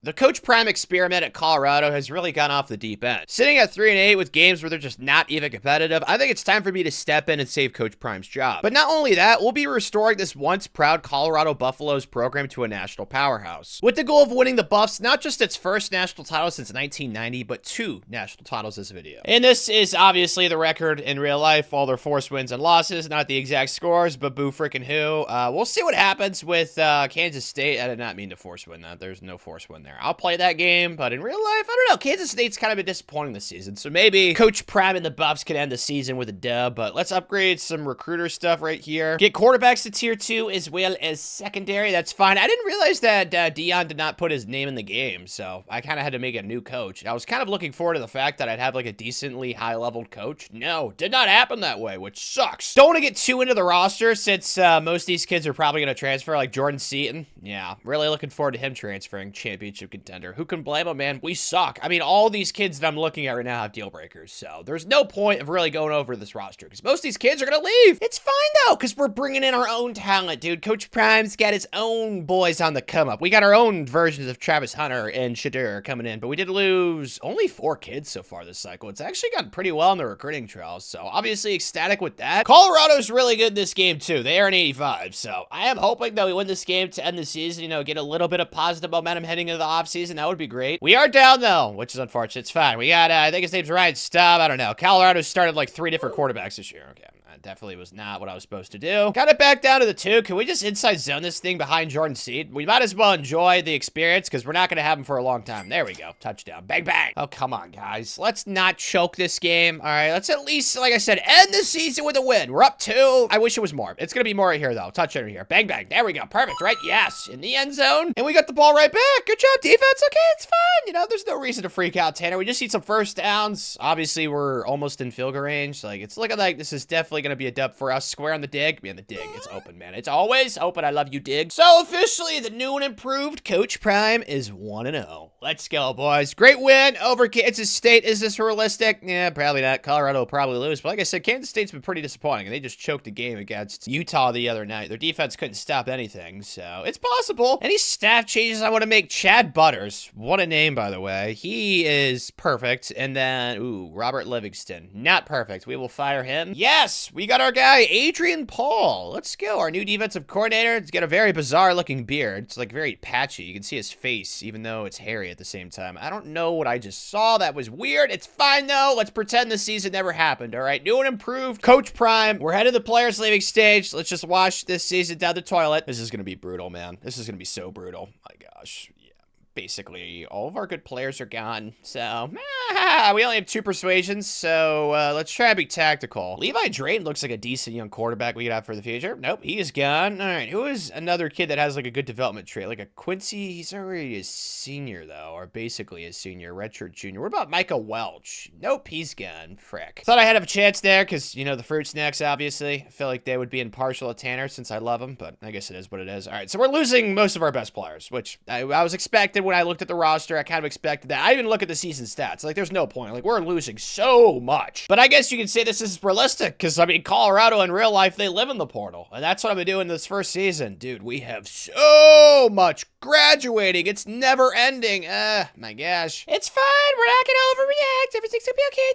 The Coach Prime experiment at Colorado has really gone off the deep end. Sitting at 3-8 with games where they're just not even competitive, I think it's time for me to step in and save Coach Prime's job. But not only that, we'll be restoring this once proud Colorado Buffaloes program to a national powerhouse, with the goal of winning the Buffs not just its first national title since 1990, but 2 national titles this video. And this is obviously the record in real life, all their forced wins and losses, not the exact scores, but boo freaking who. We'll see what happens with Kansas State. I did not mean to force win that. There's no force win there. I'll play that game, but in real life, I don't know. Kansas State's kind of been disappointing this season, so maybe Coach Prime and the Buffs can end the season with a dub, but let's upgrade some recruiter stuff right here. Get quarterbacks to tier 2 as well as secondary. That's fine. I didn't realize that Dion did not put his name in the game, so I kind of had to make a new coach. I was kind of looking forward to the fact that I'd have like a decently high-leveled coach. No, did not happen that way, which sucks. Don't want to get too into the roster since most of these kids are probably going to transfer, like Jordan Seaton. Yeah, really looking forward to him transferring. Championship contender. Who can blame him, man? We suck. I mean, all these kids that I'm looking at right now have deal breakers, so there's no point of really going over this roster because most of these kids are going to leave. It's fine, though, because we're bringing in our own talent, dude. Coach Prime's got his own boys on the come-up. We got our own versions of Travis Hunter and Shadur coming in, but we did lose only 4 kids so far this cycle. It's actually gotten pretty well in the recruiting trials, so obviously ecstatic with that. Colorado's really good in this game, too. They are an 85, so I am hoping that we win this game to end the season, you know, get a little bit of positive momentum heading into the offseason. That would be great. We are down, though, which is unfortunate. It's fine. We got, I think his name's Ryan Staub. I don't know. Colorado started like 3 different quarterbacks this year. Okay. That definitely was not what I was supposed to do. Got it back down to the 2. Can we just inside zone this thing behind Jordan Seed? We might as well enjoy the experience because we're not going to have him for a long time. There we go. Touchdown. Bang, bang. Oh, come on, guys. Let's not choke this game. All right. Let's at least, like I said, end the season with a win. We're up 2. I wish it was more. It's going to be more right here, though. Touchdown here. Bang, bang. There we go. Perfect, right? Yes. In the end zone. And we got the ball right back. Good job, defense. Okay, it's fine. You know, there's no reason to freak out, Tanner. We just need some first downs. Obviously, we're almost in field goal range. Like, it's looking like this is definitely going to be a dub for us. Square on the dig. Man, the dig. It's open, man. It's always open. I love you, dig. So, officially, the new and improved Coach Prime is 1-0. Let's go, boys. Great win over Kansas State. Is this realistic? Yeah, probably not. Colorado will probably lose. But like I said, Kansas State's been pretty disappointing. And they just choked a game against Utah the other night. Their defense couldn't stop anything. So, it's possible. Any staff changes I want to make? Chad Butters. What a name, by the way. He is perfect. And then, ooh, Robert Livingston. Not perfect. We will fire him. Yes, we got our guy, Adrian Paul. Let's go. Our new defensive coordinator. He's got a very bizarre looking beard. It's like very patchy. You can see his face, even though it's hairy at the same time. I don't know what I just saw. That was weird. It's fine, though. Let's pretend the season never happened, all right? New and improved Coach Prime. We're headed to the players leaving stage. Let's just wash this season down the toilet. This is going to be brutal, man. This is going to be so brutal. My gosh. Basically, all of our good players are gone, so we only have 2 persuasions, so let's try to be tactical. Levi Drayton looks like a decent young quarterback we could have for the future. Nope, he is gone. All right, who is another kid that has like a good development trait? Like a Quincy, he's already a senior, though, or basically a senior, redshirt junior. What about Micah Welch? Nope, he's gone. Frick. Thought I had a chance there because, you know, the fruit snacks, obviously. I feel like they would be impartial to Tanner since I love him, but I guess it is what it is. All right, so we're losing most of our best players, which I was expecting. When I looked at the roster, I kind of expected that. I didn't even look at the season stats. Like, there's no point. Like, we're losing so much. But I guess you can say this is realistic because, I mean, Colorado in real life, they live in the portal. And that's what I've been doing this first season. Dude, we have so much graduating. It's never ending. My gosh. It's fine. We're not going to overreact. Everything's going to be okay,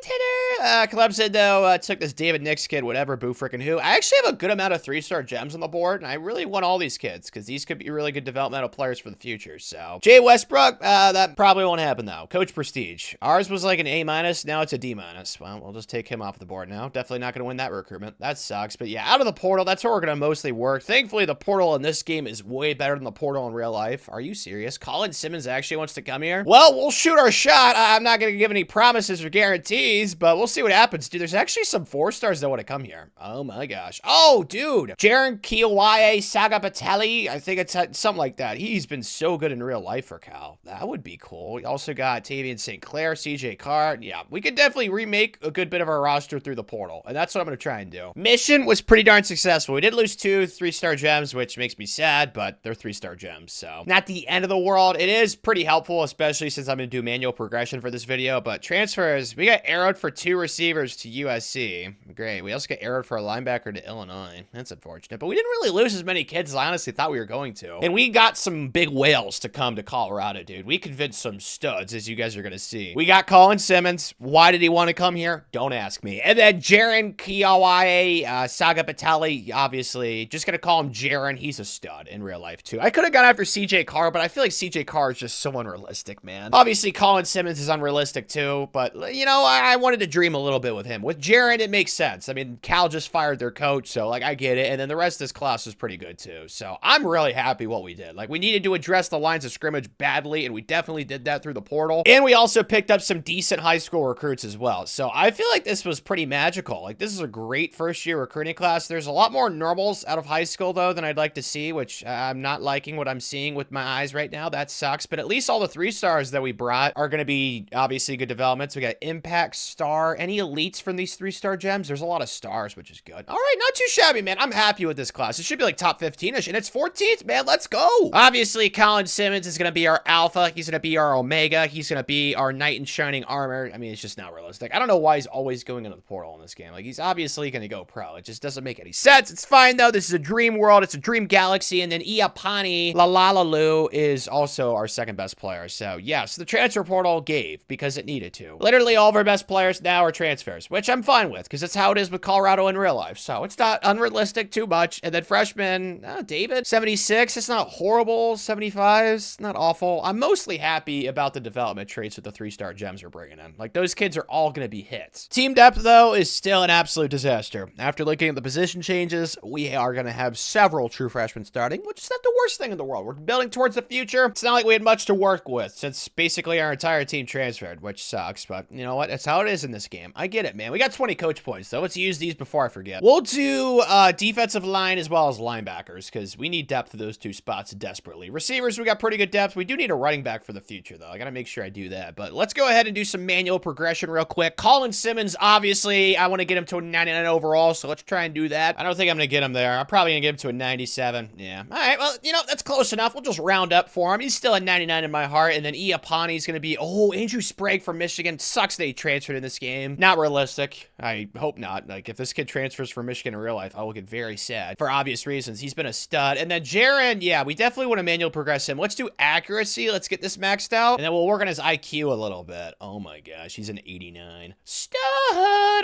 Tanner. Clemson, though, took this David Nix kid, whatever, boo freaking who. I actually have a good amount of 3-star gems on the board, and I really want all these kids because these could be really good developmental players for the future. So, Jay Westbrook, that probably won't happen, though. Coach Prestige. Ours was like an A-. Now it's a D-. Well, we'll just take him off the board now. Definitely not going to win that recruitment. That sucks. But yeah, out of the portal, that's where we're going to mostly work. Thankfully, the portal in this game is way better than the portal in real life. Are you serious? Colin Simmons actually wants to come here? Well, we'll shoot our shot. I'm not going to give any promises or guarantees, but we'll see what happens. Dude, there's actually some 4-stars that want to come here. Oh my gosh. Oh, dude. Jaron Kielwaye Sagapatelli. I think it's something like that. He's been so good in real life for Cal. That would be cool. We also got Tavian St. Clair, CJ Carr. Yeah, we could definitely remake a good bit of our roster through the portal, and that's what I'm going to try and do. Mission was pretty darn successful. We did lose 2 3-star gems, which makes me sad, but they're 3-star gems, so not the end of the world. It is pretty helpful, especially since I'm going to do manual progression for this video. But transfers, we got arrowed for 2 receivers to USC. Great. We also got arrowed for a linebacker to Illinois. That's unfortunate. But we didn't really lose as many kids as I honestly thought we were going to. And we got some big whales to come to Colorado, dude. We convinced some studs, as you guys are going to see. We got Colin Simmons. Why did he want to come here? Don't ask me. And then Jaron Kiawaye, Sagapatali, obviously. Just going to call him Jaron. He's a stud in real life, too. I could have gone after CJ Carr, but I feel like CJ Carr is just so unrealistic, man. Obviously, Colin Simmons is unrealistic, too. But, you know, I wanted to dream a little bit with him. With Jaron, it makes sense. I mean, Cal just fired their coach, so, like, I get it. And then the rest of this class was pretty good, too. So I'm really happy what we did. Like, we needed to address the lines of scrimmage badly, and we definitely did that through the portal. And we also picked up some decent high school recruits as well. So I feel like this was pretty magical. Like, this is a great first-year recruiting class. There's a lot more normals out of high school, though, than I'd like to see, which I'm not liking what I'm seeing with my eyes right now. That sucks. But at least all the 3-stars that we brought are going to be, obviously, good developments. We got Impact, Star, any elites from these 3-star gems? There's a lot of stars, which is good. All right, not too shabby, man. I'm happy with this class. It should be like top 15-ish, and it's 14th, man. Let's go. Obviously, Colin Simmons is going to be our alpha. He's going to be our omega. He's going to be our knight in shining armor. I mean, it's just not realistic. I don't know why he's always going into the portal in this game. Like, he's obviously going to go pro. It just doesn't make any sense. It's fine, though. This is a dream world. It's a dream galaxy. And then Iapani Lalalalu is also our second best player. So, yes, the transfer portal gave because it needed to. Literally all of our best players now are transfers, which I'm fine with because that's how it is with Colorado in real life. So, it's not unrealistic too much. And then freshman, David, 76. It's not horrible. 75 is not awful. I'm mostly happy about the development traits with the 3-star gems we're bringing in. Like, those kids are all going to be hits. Team depth, though, is still an absolute disaster. After looking at the position changes, we are going to have several true freshmen starting, which is not the worst thing in the world. We're building towards the future. It's not like we had much to work with since basically our entire team transferred, which sucks, but you know what? That's how it is in this game. I get it, man. We got 20 coach points, though. Let's use these before I forget. We'll do defensive line as well as linebackers because we need depth of those 2 spots desperately. Receivers, we got pretty good depth. We do need a running back for the future, though. I got to make sure I do that, but let's go ahead and do some manual progression real quick. Colin Simmons, obviously, I want to get him to a 99 overall, so let's try and do that. I don't think I'm going to get him there. I'm probably going to get him to a 97. Yeah. All right, well, you know, that's close enough. We'll just round up for him. He's still a 99 in my heart, and then Iapani's going to be, Andrew Sprague from Michigan. Sucks that he transferred in this game. Not realistic. I hope not. Like, if this kid transfers from Michigan in real life, I will get very sad for obvious reasons. He's been a stud. And then Jaron, yeah, we definitely want to manual progress him. Let's do accuracy. Let's get this maxed out, and then we'll work on his IQ a little bit. Oh my gosh, he's an 89. Stud!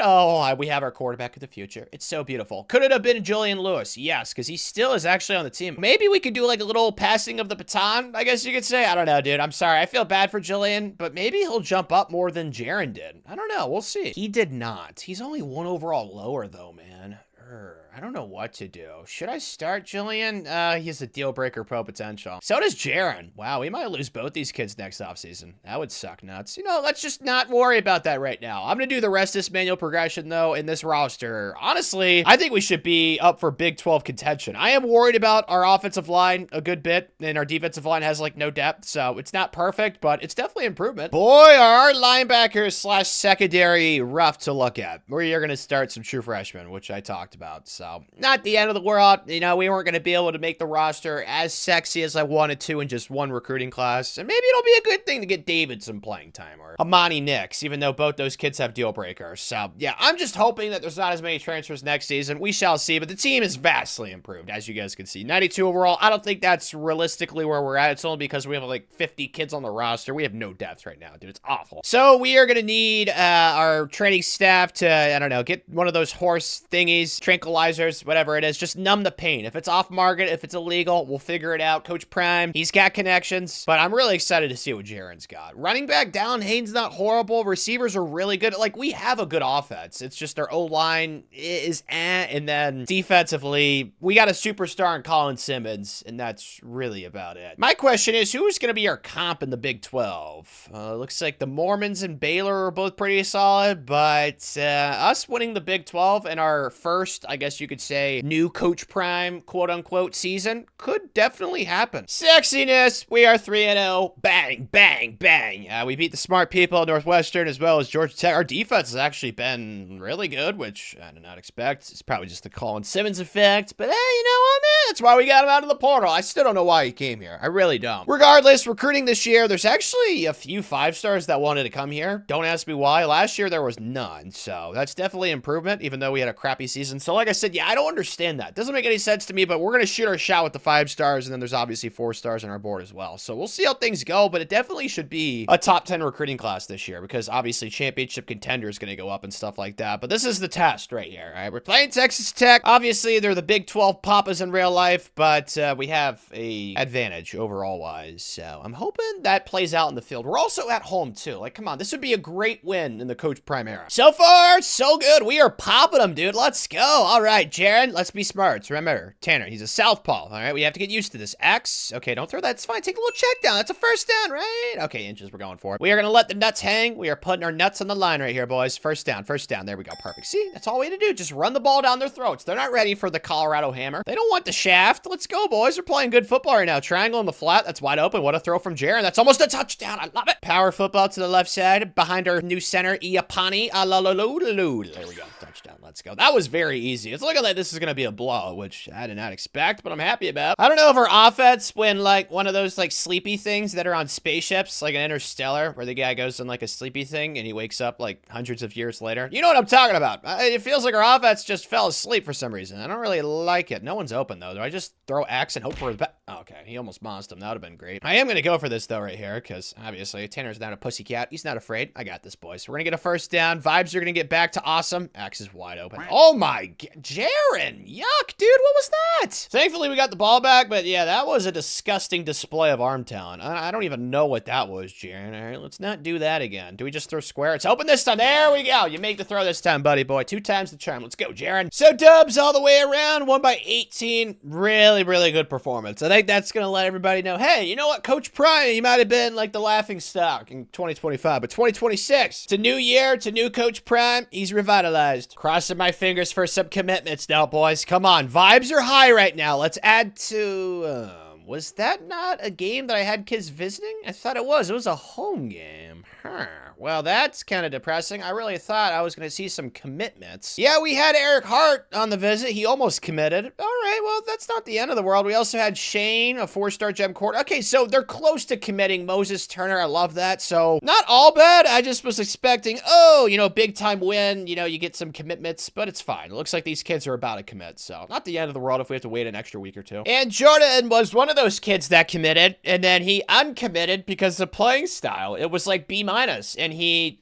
Oh, we have our quarterback of the future. It's so beautiful. Could it have been Julian Lewis? Yes, because he still is actually on the team. Maybe we could do like a little passing of the baton, I guess you could say. I don't know, dude. I'm sorry. I feel bad for Julian, but maybe he'll jump up more than Jaron did. I don't know. We'll see. He did not. He's only 1 overall lower, though, man. I don't know what to do. Should I start Julian? He has a deal breaker pro potential. So does Jaron. Wow, we might lose both these kids next offseason. That would suck nuts. You know, let's just not worry about that right now. I'm going to do the rest of this manual progression, though, in this roster. Honestly, I think we should be up for Big 12 contention. I am worried about our offensive line a good bit, and our defensive line has, like, no depth, so it's not perfect, but it's definitely improvement. Boy, are our linebackers slash secondary rough to look at. We're going to start some true freshmen, which I talked about, so not the end of the world. You know, we weren't going to be able to make the roster as sexy as I wanted to in just one recruiting class. And maybe it'll be a good thing to get David some playing time or Amani Nix, even though both those kids have deal breakers. So yeah, I'm just hoping that there's not as many transfers next season. We shall see, but the team is vastly improved, as you guys can see. 92 overall. I don't think that's realistically where we're at. It's only because we have like 50 kids on the roster. We have no depth right now, dude. It's awful. So we are going to need our training staff to, I don't know, get one of those horse thingies, tranquilizers, whatever it is, just numb the pain. If it's off market, if it's illegal, we'll figure it out. Coach Prime, he's got connections, but I'm really excited to see what Jaron's got. Running back down, Haynes not horrible. Receivers are really good. Like, we have a good offense. It's just our O-line is and then defensively, we got a superstar in Colin Simmons, and that's really about it. My question is, who's going to be our comp in the Big 12? Looks like the Mormons and Baylor are both pretty solid, but us winning the Big 12 and our first, I guess you you could say, new Coach Prime, quote-unquote, season could definitely happen. Sexiness, we are 3-0. Bang, bang, bang. We beat the smart people at Northwestern as well as Georgia Tech. Our defense has actually been really good, which I did not expect. It's probably just the Colin Simmons effect, but hey, you know what, man? That's why we got him out of the portal. I still don't know why he came here. I really don't. Regardless, recruiting this year, there's actually a few 5-stars that wanted to come here. Don't ask me why. Last year, there was none, so that's definitely improvement, even though we had a crappy season. So like I said, yeah, I don't understand that. Doesn't make any sense to me, but we're going to shoot our shot with the 5 stars, and then there's obviously 4 stars on our board as well. So we'll see how things go, but it definitely should be a top 10 recruiting class this year because obviously championship contender is going to go up and stuff like that. But this is the test right here, all right? We're playing Texas Tech. Obviously, they're the Big 12 Papas in real life, but we have a advantage overall-wise. So I'm hoping that plays out in the field. We're also at home, too. Like, come on, this would be a great win in the Coach Prime era. So far, so good. We are popping them, dude. Let's go. All right, Jaron, let's be smart. Remember, Tanner, he's a southpaw. All right, we have to get used to this. X. Okay, don't throw that. It's fine. Take a little check down. That's a first down, right? Okay, inches we're going for. We are going to let the nuts hang. We are putting our nuts on the line right here, boys. First down, first down. There we go. Perfect. See, that's all we had to do. Just run the ball down their throats. They're not ready for the Colorado hammer. They don't want the shaft. Let's go, boys. We're playing good football right now. Triangle in the flat. That's wide open. What a throw from Jaron. That's almost a touchdown. I love it. Power football to the left side behind our new center, Iapani. There we go. Touchdown. Let's go. That was very easy. It's looking like this is going to be a blow, which I did not expect, but I'm happy about. I don't know if our offense, when like one of those like sleepy things that are on spaceships, like an Interstellar, where the guy goes in like a sleepy thing and he wakes up like hundreds of years later. You know what I'm talking about. It feels like our offense just fell asleep for some reason. I don't really like it. No one's open though. Do I just throw X and hope for his back? Oh, okay, he almost mossed him. That would have been great. I am going to go for this though right here because obviously Tanner's not a pussycat. He's not afraid. I got this, boys. We're going to get a first down. Vibes are going to get back to awesome. X is wide open. Oh my God. Jaron. Yuck, dude. What was that? Thankfully, we got the ball back, but yeah, that was a disgusting display of arm talent. I don't even know what that was, Jaron. All right, let's not do that again. Do we just throw square? It's open this time. There we go. You make the throw this time, buddy boy. 2 times the charm. Let's go, Jaron. So dubs all the way around. Won by 18. Really, really good performance. I think that's going to let everybody know, hey, you know what? Coach Prime, he might have been like the laughing stock in 2025, but 2026, it's a new year. It's a new Coach Prime. He's revitalized. Crossing my fingers for some commitments now, boys. Come on. Vibes are high right now. Let's add to... was that not a game that I had kids visiting? I thought it was. It was a home game. Huh. Well, that's kind of depressing. I really thought I was going to see some commitments. Yeah, we had Eric Hart on the visit. He almost committed. All right, well, that's not the end of the world. We also had Shane, a 4-star gem court. Okay, so they're close to committing. Moses Turner, I love that. So not all bad. I just was expecting, oh, you know, big time win. You know, you get some commitments, but it's fine. It looks like these kids are about to commit. So not the end of the world if we have to wait an extra week or two. And Jordan was one of those kids that committed, and then he uncommitted because of playing style. It was like B-, and he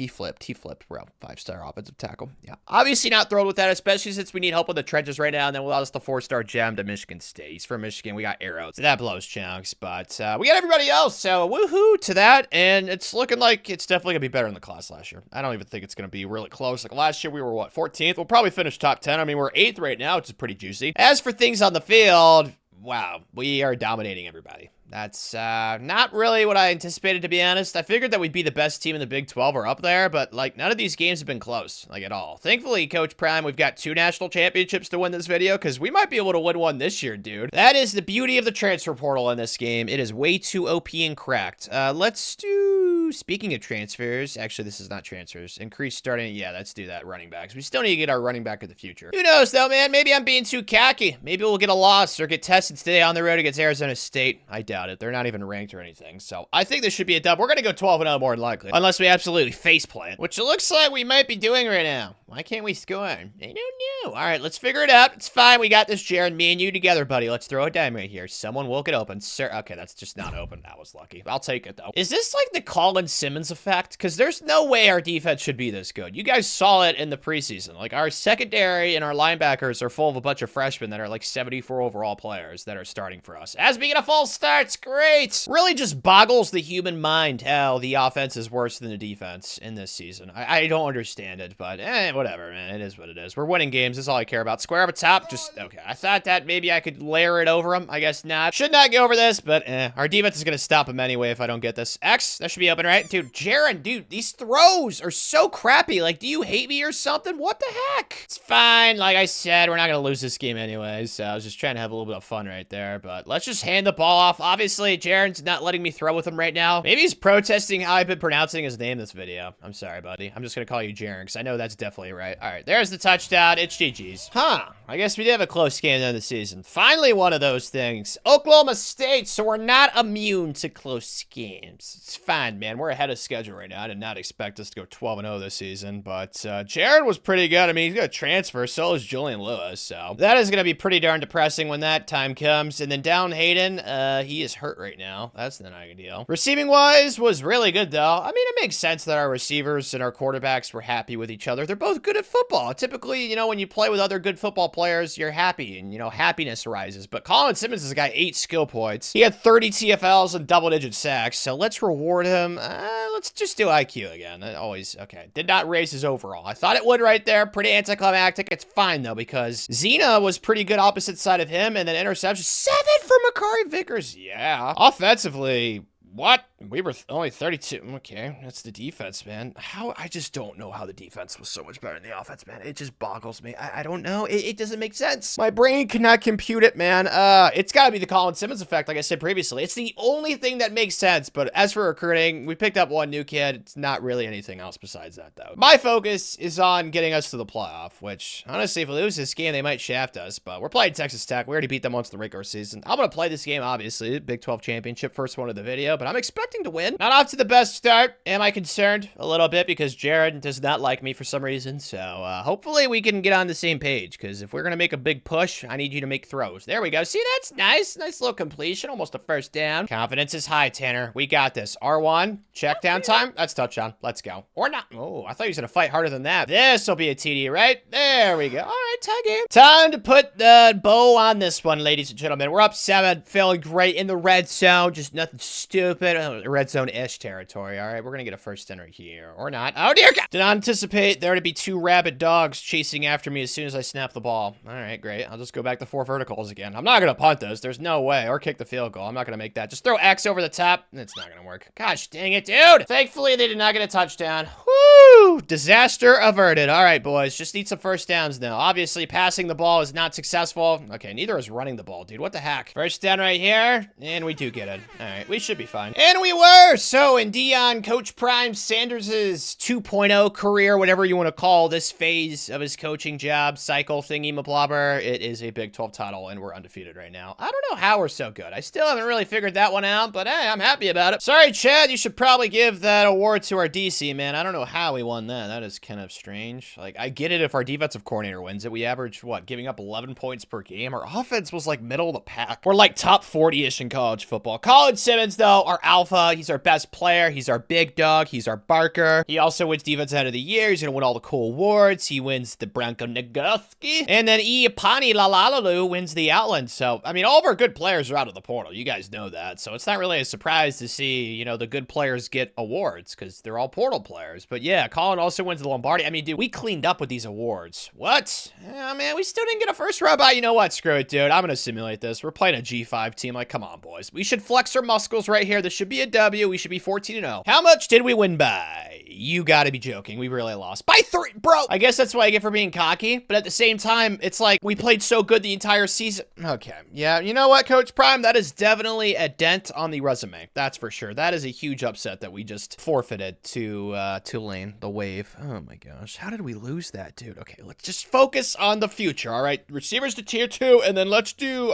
flipped. He flipped, bro. 5-star offensive tackle. Yeah. Obviously not thrilled with that, especially since we need help with the trenches right now, and then we lost the 4-star gem to Michigan State. He's from Michigan. We got arrows. So that blows chunks, but we got everybody else, so woohoo to that, and it's looking like it's definitely going to be better than the class last year. I don't even think it's going to be really close. Like last year, we were, what, 14th? We'll probably finish top 10. I mean, we're 8th right now, which is pretty juicy. As for things on the field, wow, we are dominating everybody. That's not really what I anticipated, to be honest. I figured that we'd be the best team in the Big 12 or up there, but like none of these games have been close, like at all. Thankfully, Coach Prime, we've got 2 national championships to win this video because we might be able to win one this year, dude. That is the beauty of the transfer portal in this game. It is way too OP and cracked. Let's do, speaking of transfers, actually this is not transfers. Increase starting, yeah, let's do that, running backs. We still need to get our running back of the future. Who knows though, man? Maybe I'm being too cocky. Maybe we'll get a loss or get tested today on the road against Arizona State. I doubt it. They're not even ranked or anything. So I think this should be a dub. We're going to go 12-0 more than likely. Unless we absolutely faceplant, which it looks like we might be doing right now. Why can't we score? I don't know. All right, let's figure it out. It's fine. We got this, Jaron. Me and you together, buddy. Let's throw a dime right here. Someone will get open. Sir, okay, that's just not open. That was lucky. I'll take it, though. Is this like the Colin Simmons effect? Because there's no way our defense should be this good. You guys saw it in the preseason. Like, our secondary and our linebackers are full of a bunch of freshmen that are like 74 overall players that are starting for us. As being a false starts, great. Really just boggles the human mind how the offense is worse than the defense in this season. I don't understand it, but whatever, man. It is what it is. We're winning games. That's all I care about. Square up at top, just, okay. I thought that maybe I could layer it over him. I guess not. Should not go over this, but our defense is going to stop him anyway if I don't get this. X, that should be open. happen, right? Dude, Jaron, dude, these throws are so crappy. Like, do you hate me or something? What the heck? It's fine. Like I said, we're not going to lose this game anyways. So I was just trying to have a little bit of fun right there. But let's just hand the ball off. Obviously, Jaron's not letting me throw with him right now. Maybe he's protesting how I've been pronouncing his name this video. I'm sorry, buddy. I'm just going to call you Jaron because I know that's definitely right. All right, there's the touchdown. It's GG's. Huh. I guess we did have a close game at the end of the season. Finally, one of those things. Oklahoma State, so we're not immune to close games. It's fine, man. We're ahead of schedule right now. I did not expect us to go 12-0 this season, but Jaron was pretty good. I mean, he's going to transfer. So is Julian Lewis, so that is going to be pretty darn depressing when that time comes. And then down Hayden, he is hurt right now. That's not ideal. Receiving-wise was really good, though. I mean, it makes sense that our receivers and our quarterbacks were happy with each other. They're both good at football. Typically, you know, when you play with other good football players, you're happy, and, you know, happiness arises. But Colin Simmons has got 8 skill points. He had 30 TFLs and double-digit sacks, so let's reward him. Let's just do IQ again. Always, okay. Did not raise his overall. I thought it would right there. Pretty anticlimactic. It's fine, though, because Zena was pretty good opposite side of him, and then interception. 7 for Makari Vickers. Yeah. Offensively, what? We were only 32. Okay, that's the defense, man. I just don't know how the defense was so much better than the offense, man. It just boggles me. I don't know. It doesn't make sense. My brain cannot compute it, man. It's got to be the Colin Simmons effect, like I said previously. It's the only thing that makes sense, but as for recruiting, we picked up one new kid. It's not really anything else besides that, though. My focus is on getting us to the playoff, which, honestly, if we lose this game, they might shaft us, but we're playing Texas Tech. We already beat them once in the regular season. I'm going to play this game, obviously. Big 12 championship, first one of the video, but I'm expecting to win. Not off to the best start. Am I concerned? A little bit, because Jared does not like me for some reason. So hopefully we can get on the same page, because if we're going to make a big push, I need you to make throws. There we go. See, that's nice. Nice little completion. Almost a first down. Confidence is high, Tanner. We got this. R1. Check down time. That's touchdown. Let's go. Or not. Oh, I thought he was going to fight harder than that. This will be a TD, right? There we go. All right, tie game. Time to put the bow on this one, ladies and gentlemen. We're up 7. Feeling great in the red zone. Just nothing stupid. Red zone-ish territory. All right, we're going to get a first down right here. Or not. Oh, dear God. Did not anticipate there to be 2 rabid dogs chasing after me as soon as I snap the ball. All right, great. I'll just go back to 4 verticals again. I'm not going to punt this. There's no way. Or kick the field goal. I'm not going to make that. Just throw X over the top. It's not going to work. Gosh dang it, dude. Thankfully, they did not get a touchdown. Woo! Disaster averted. All right, boys. Just need some first downs now. Obviously, passing the ball is not successful. Okay, neither is running the ball, dude. What the heck? First down right here. And we do get it. All right, we should be fine. And we were. So, in Dion, Coach Prime Sanders' 2.0 career, whatever you want to call this phase of his coaching job, cycle thingy mablobber, it is a Big 12 title, and we're undefeated right now. I don't know how we're so good. I still haven't really figured that one out, but hey, I'm happy about it. Sorry, Chad, you should probably give that award to our DC, man. I don't know how we won that. That is kind of strange. Like, I get it if our defensive coordinator wins it. We averaged, what, giving up 11 points per game? Our offense was like middle of the pack. We're like top 40-ish in college football. Colin Simmons, though, our alpha. He's our best player. He's our big dog. He's our barker. He also wins Defense Head of the Year. He's going to win all the cool awards. He wins the Bronco Nagurski. And then Iapani Lalalalu wins the Outland. So, I mean, all of our good players are out of the portal. You guys know that. So it's not really a surprise to see, you know, the good players get awards because they're all portal players. But yeah, Colin also wins the Lombardi. I mean, dude, we cleaned up with these awards. What? Yeah, man, we still didn't get a first round bye. You know what? Screw it, dude. I'm going to simulate this. We're playing a G5 team. Like, come on, boys. We should flex our muscles right here. This should be a W. We should be 14-0. How much did we win by? You gotta be joking. We really lost. By 3, bro! I guess that's what I get for being cocky, but at the same time, it's like, we played so good the entire season. Okay, yeah, you know what, Coach Prime? That is definitely a dent on the resume. That's for sure. That is a huge upset that we just forfeited to Tulane, the Wave. Oh my gosh, how did we lose that, dude? Okay, let's just focus on the future, all right? Receivers to tier 2, and then let's do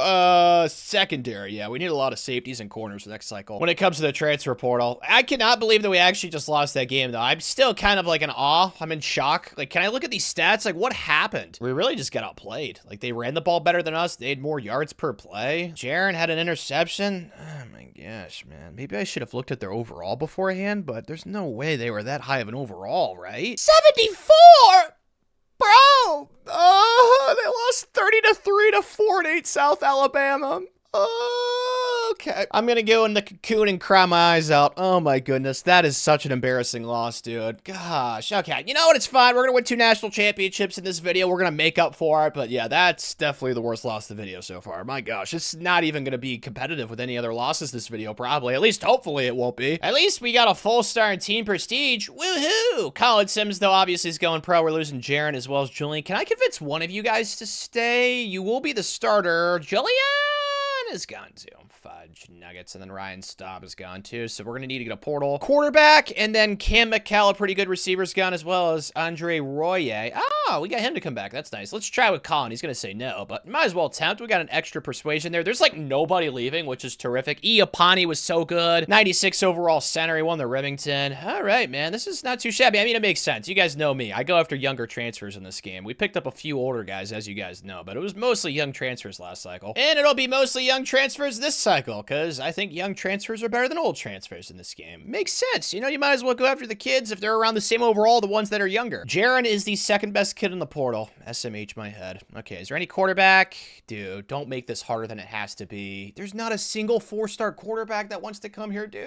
secondary. Yeah, we need a lot of safeties and corners next cycle. When it comes to the transfer portal, I cannot believe that we actually just lost that game, though. I'm still kind of like in awe. I'm in shock. Like, can I look at these stats? Like, what happened? We really just got outplayed. Like, they ran the ball better than us. They had more yards per play. Jaron had an interception. Oh my gosh, man. Maybe I should have looked at their overall beforehand, but there's no way they were that high of an overall, right? 74! Bro! Oh, they lost 30-3 to Fort 8 South Alabama. Okay. I'm gonna go in the cocoon and cry my eyes out. Oh my goodness. That is such an embarrassing loss, dude. Gosh. Okay. You know what? It's fine. We're gonna win 2 national championships in this video. We're gonna make up for it. But yeah, that's definitely the worst loss of the video so far. My gosh. It's not even gonna be competitive with any other losses this video, probably. At least, hopefully, it won't be. At least we got a full star in team prestige. Woohoo! Colin Sims, though, obviously is going pro. We're losing Jaron as well as Julian. Can I convince one of you guys to stay? You will be the starter. Julian is gone too. Fudge nuggets, and then Ryan Staub is gone too. So we're gonna need to get a portal quarterback, and then Cam McCall, a pretty good receiver's gone, as well as Andre Royer. Oh, we got him to come back. That's nice. Let's try with Colin. He's gonna say no, but might as well attempt. We got an extra persuasion there. There's like nobody leaving, which is terrific. Iapani was so good. 96 overall center. He won the Remington. All right, man. This is not too shabby. I mean, it makes sense. You guys know me. I go after younger transfers in this game. We picked up a few older guys, as you guys know, but it was mostly young transfers last cycle, and it'll be mostly young transfers this cycle, because I think young transfers are better than old transfers in this game. Makes sense. You know, you might as well go after the kids if they're around the same overall, the ones that are younger. Jaron is the second best kid in the portal. SMH my head. Okay, is there any quarterback? Dude, don't make this harder than it has to be. There's not a single 4-star quarterback that wants to come here, dude.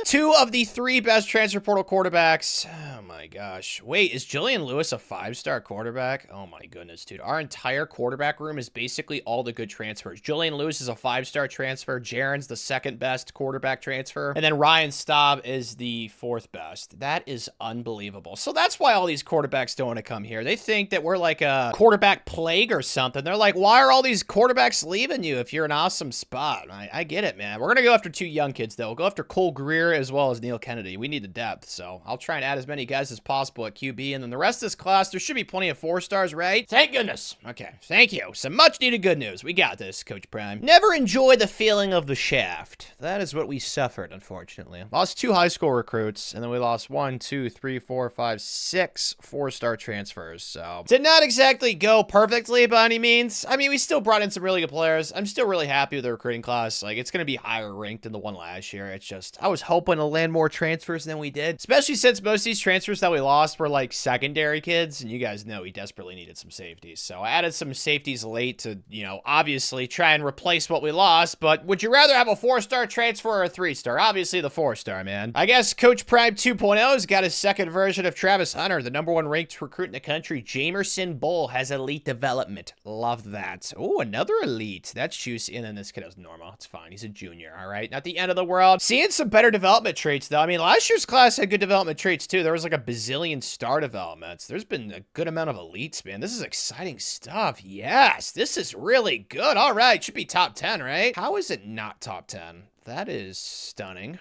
2 of the 3 best transfer portal quarterbacks. Oh my gosh. Wait, is Julian Lewis a 5-star quarterback? Oh my goodness, dude. Our entire quarterback room is basically all the good transfers. Julian Lewis is a 5-star transfer. Jaron's the second best quarterback transfer. And then Ryan Staub is the 4th best. That is unbelievable. So that's why all these quarterbacks don't want to come here. They think that we're like a quarterback plague or something. They're like, why are all these quarterbacks leaving you if you're an awesome spot? I get it, man. We're going to go after 2 young kids, though. We'll go after Cole Greer as well as Neil Kennedy. We need the depth, so I'll try and add as many guys as possible at QB, and then the rest of this class, there should be plenty of 4-stars, right? Thank goodness. Okay, thank you. Some much needed good news. We got this, Coach Prime. Never enjoy the feeling of the shaft. That is what we suffered, unfortunately. Lost 2 high school recruits, and then we lost 1, 2, 3, 4, 5, 6 4-star transfers, so did not exactly go perfectly by any means. I mean, we still brought in some really good players. I'm still really happy with the recruiting class. Like, it's going to be higher ranked than the one last year. It's just, I was hoping to land more transfers than we did, especially since most of these transfers that we lost were like secondary kids, and you guys know we desperately needed some safeties. So I added some safeties late to, you know, obviously try and replace what we lost. But would you rather have a 4-star transfer or a 3-star? Obviously the 4-star, man. I guess Coach Prime 2.0 has got his second version of Travis Hunter, the #1 ranked recruit in the country. Jamerson Bull has elite development. Love that. Oh, another elite. That's juicy. And then this kid is normal. It's fine. He's a junior. All right. Not the end of the world. Seeing some better development traits, though. I mean, last year's class had good development traits, too. There was like a bazillion star developments. There's been a good amount of elites, man. This is exciting stuff. Yes, this is really good. All right. Should be top 10, right? How is it not top 10? That is stunning.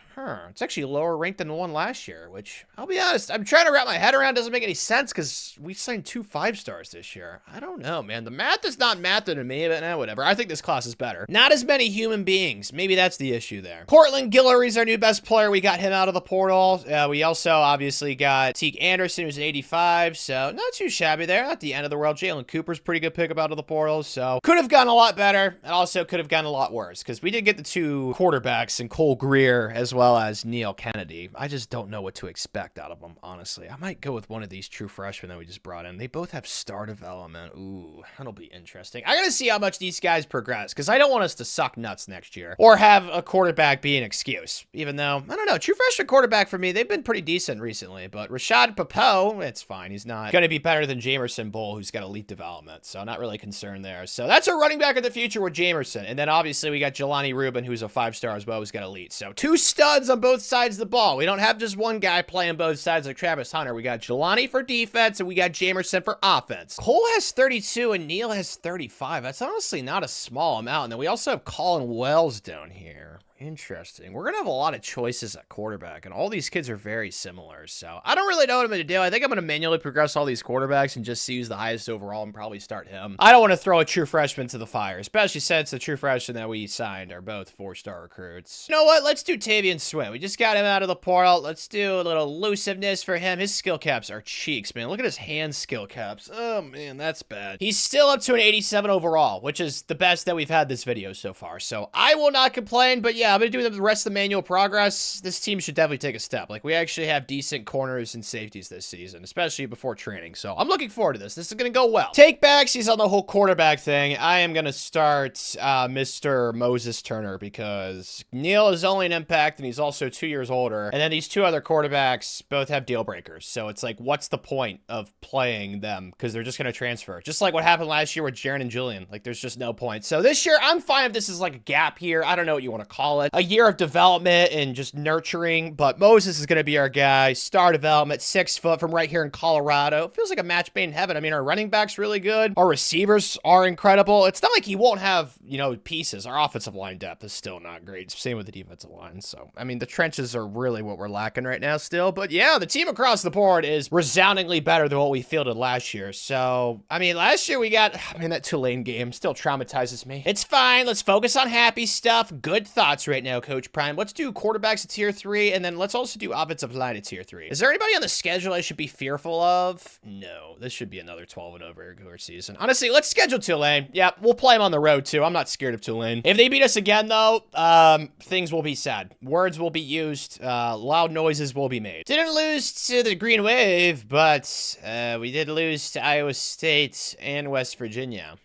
It's actually lower ranked than the one last year, which, I'll be honest, I'm trying to wrap my head around. Doesn't make any sense because we signed 2 5-stars this year. I don't know, man. The math is not mathing to me, but whatever. I think this class is better. Not as many human beings. Maybe that's the issue there. Portland Guillory's our new best player. We got him out of the portal. We also obviously got Teague Anderson, who's an 85, so not too shabby there. Not the end of the world. Jalen Cooper's pretty good pickup out of the portal, so could have gone a lot better, and also could have gone a lot worse because we did get the 2 quarterbacks in Cole Greer as well as Neil Kennedy. I just don't know what to expect out of them, honestly. I might go with one of these true freshmen that we just brought in. They both have star development. Ooh, that'll be interesting. I gotta see how much these guys progress, because I don't want us to suck nuts next year or have a quarterback be an excuse, even though, I don't know, true freshman quarterback for me, they've been pretty decent recently, but Rashad Papo, it's fine. He's not gonna be better than Jamerson Bull, who's got elite development, so not really concerned there. So that's our running back of the future with Jamerson, and then obviously we got Jelani Rubin, who's a 5-star as well, who's got elite. So 2 studs on both sides of the ball. We don't have just one guy playing both sides like Travis Hunter. We got Jelani for defense, and we got Jamerson for offense. Cole has 32, and Neil has 35. That's honestly not a small amount. And then we also have Colin Wells down here. Interesting. We're going to have a lot of choices at quarterback, and all these kids are very similar, so I don't really know what I'm going to do. I think I'm going to manually progress all these quarterbacks and just see who's the highest overall and probably start him. I don't want to throw a true freshman to the fire, especially since the true freshmen that we signed are both 4-star recruits. You know what? Let's do Tavian Swift. We just got him out of the portal. Let's do a little elusiveness for him. His skill caps are cheeks, man. Look at his hand skill caps. Oh, man, that's bad. He's still up to an 87 overall, which is the best that we've had this video so far, so I will not complain, but yeah, I'm going to do the rest of the manual progress. This team should definitely take a step. Like, we actually have decent corners and safeties this season, especially before training. So I'm looking forward to this. This is going to go well. Take backs. He's on the whole quarterback thing. I am going to start Mr. Moses Turner because Neal is only an impact and he's also 2 years older. And then these two other quarterbacks both have deal breakers. So it's like, what's the point of playing them? Because they're just going to transfer. Just like what happened last year with Jaron and Julian. Like, there's just no point. So this year, I'm fine if this is like a gap here. I don't know what you want to call it. A year of development and just nurturing. But Moses is going to be our guy. Star development, 6 foot from right here in Colorado. Feels like a match made in heaven. I mean, our running back's really good. Our receivers are incredible. It's not like he won't have, you know, pieces. Our offensive line depth is still not great. Same with the defensive line. So, I mean, the trenches are really what we're lacking right now still. But yeah, the team across the board is resoundingly better than what we fielded last year. So, I mean, last year we got, that Tulane game still traumatizes me. It's fine. Let's focus on happy stuff. Good thoughts right now, Coach Prime. Let's do quarterbacks at tier 3, and then let's also do offensive line at tier 3. Is there anybody on the schedule I should be fearful of? No, this should be another 12-0 regular season. Honestly, let's schedule Tulane. Yeah, we'll play them on the road too. I'm not scared of Tulane. If they beat us again, though, things will be said. Words will be used. Loud noises will be made. Didn't lose to the Green Wave, but we did lose to Iowa State and West Virginia.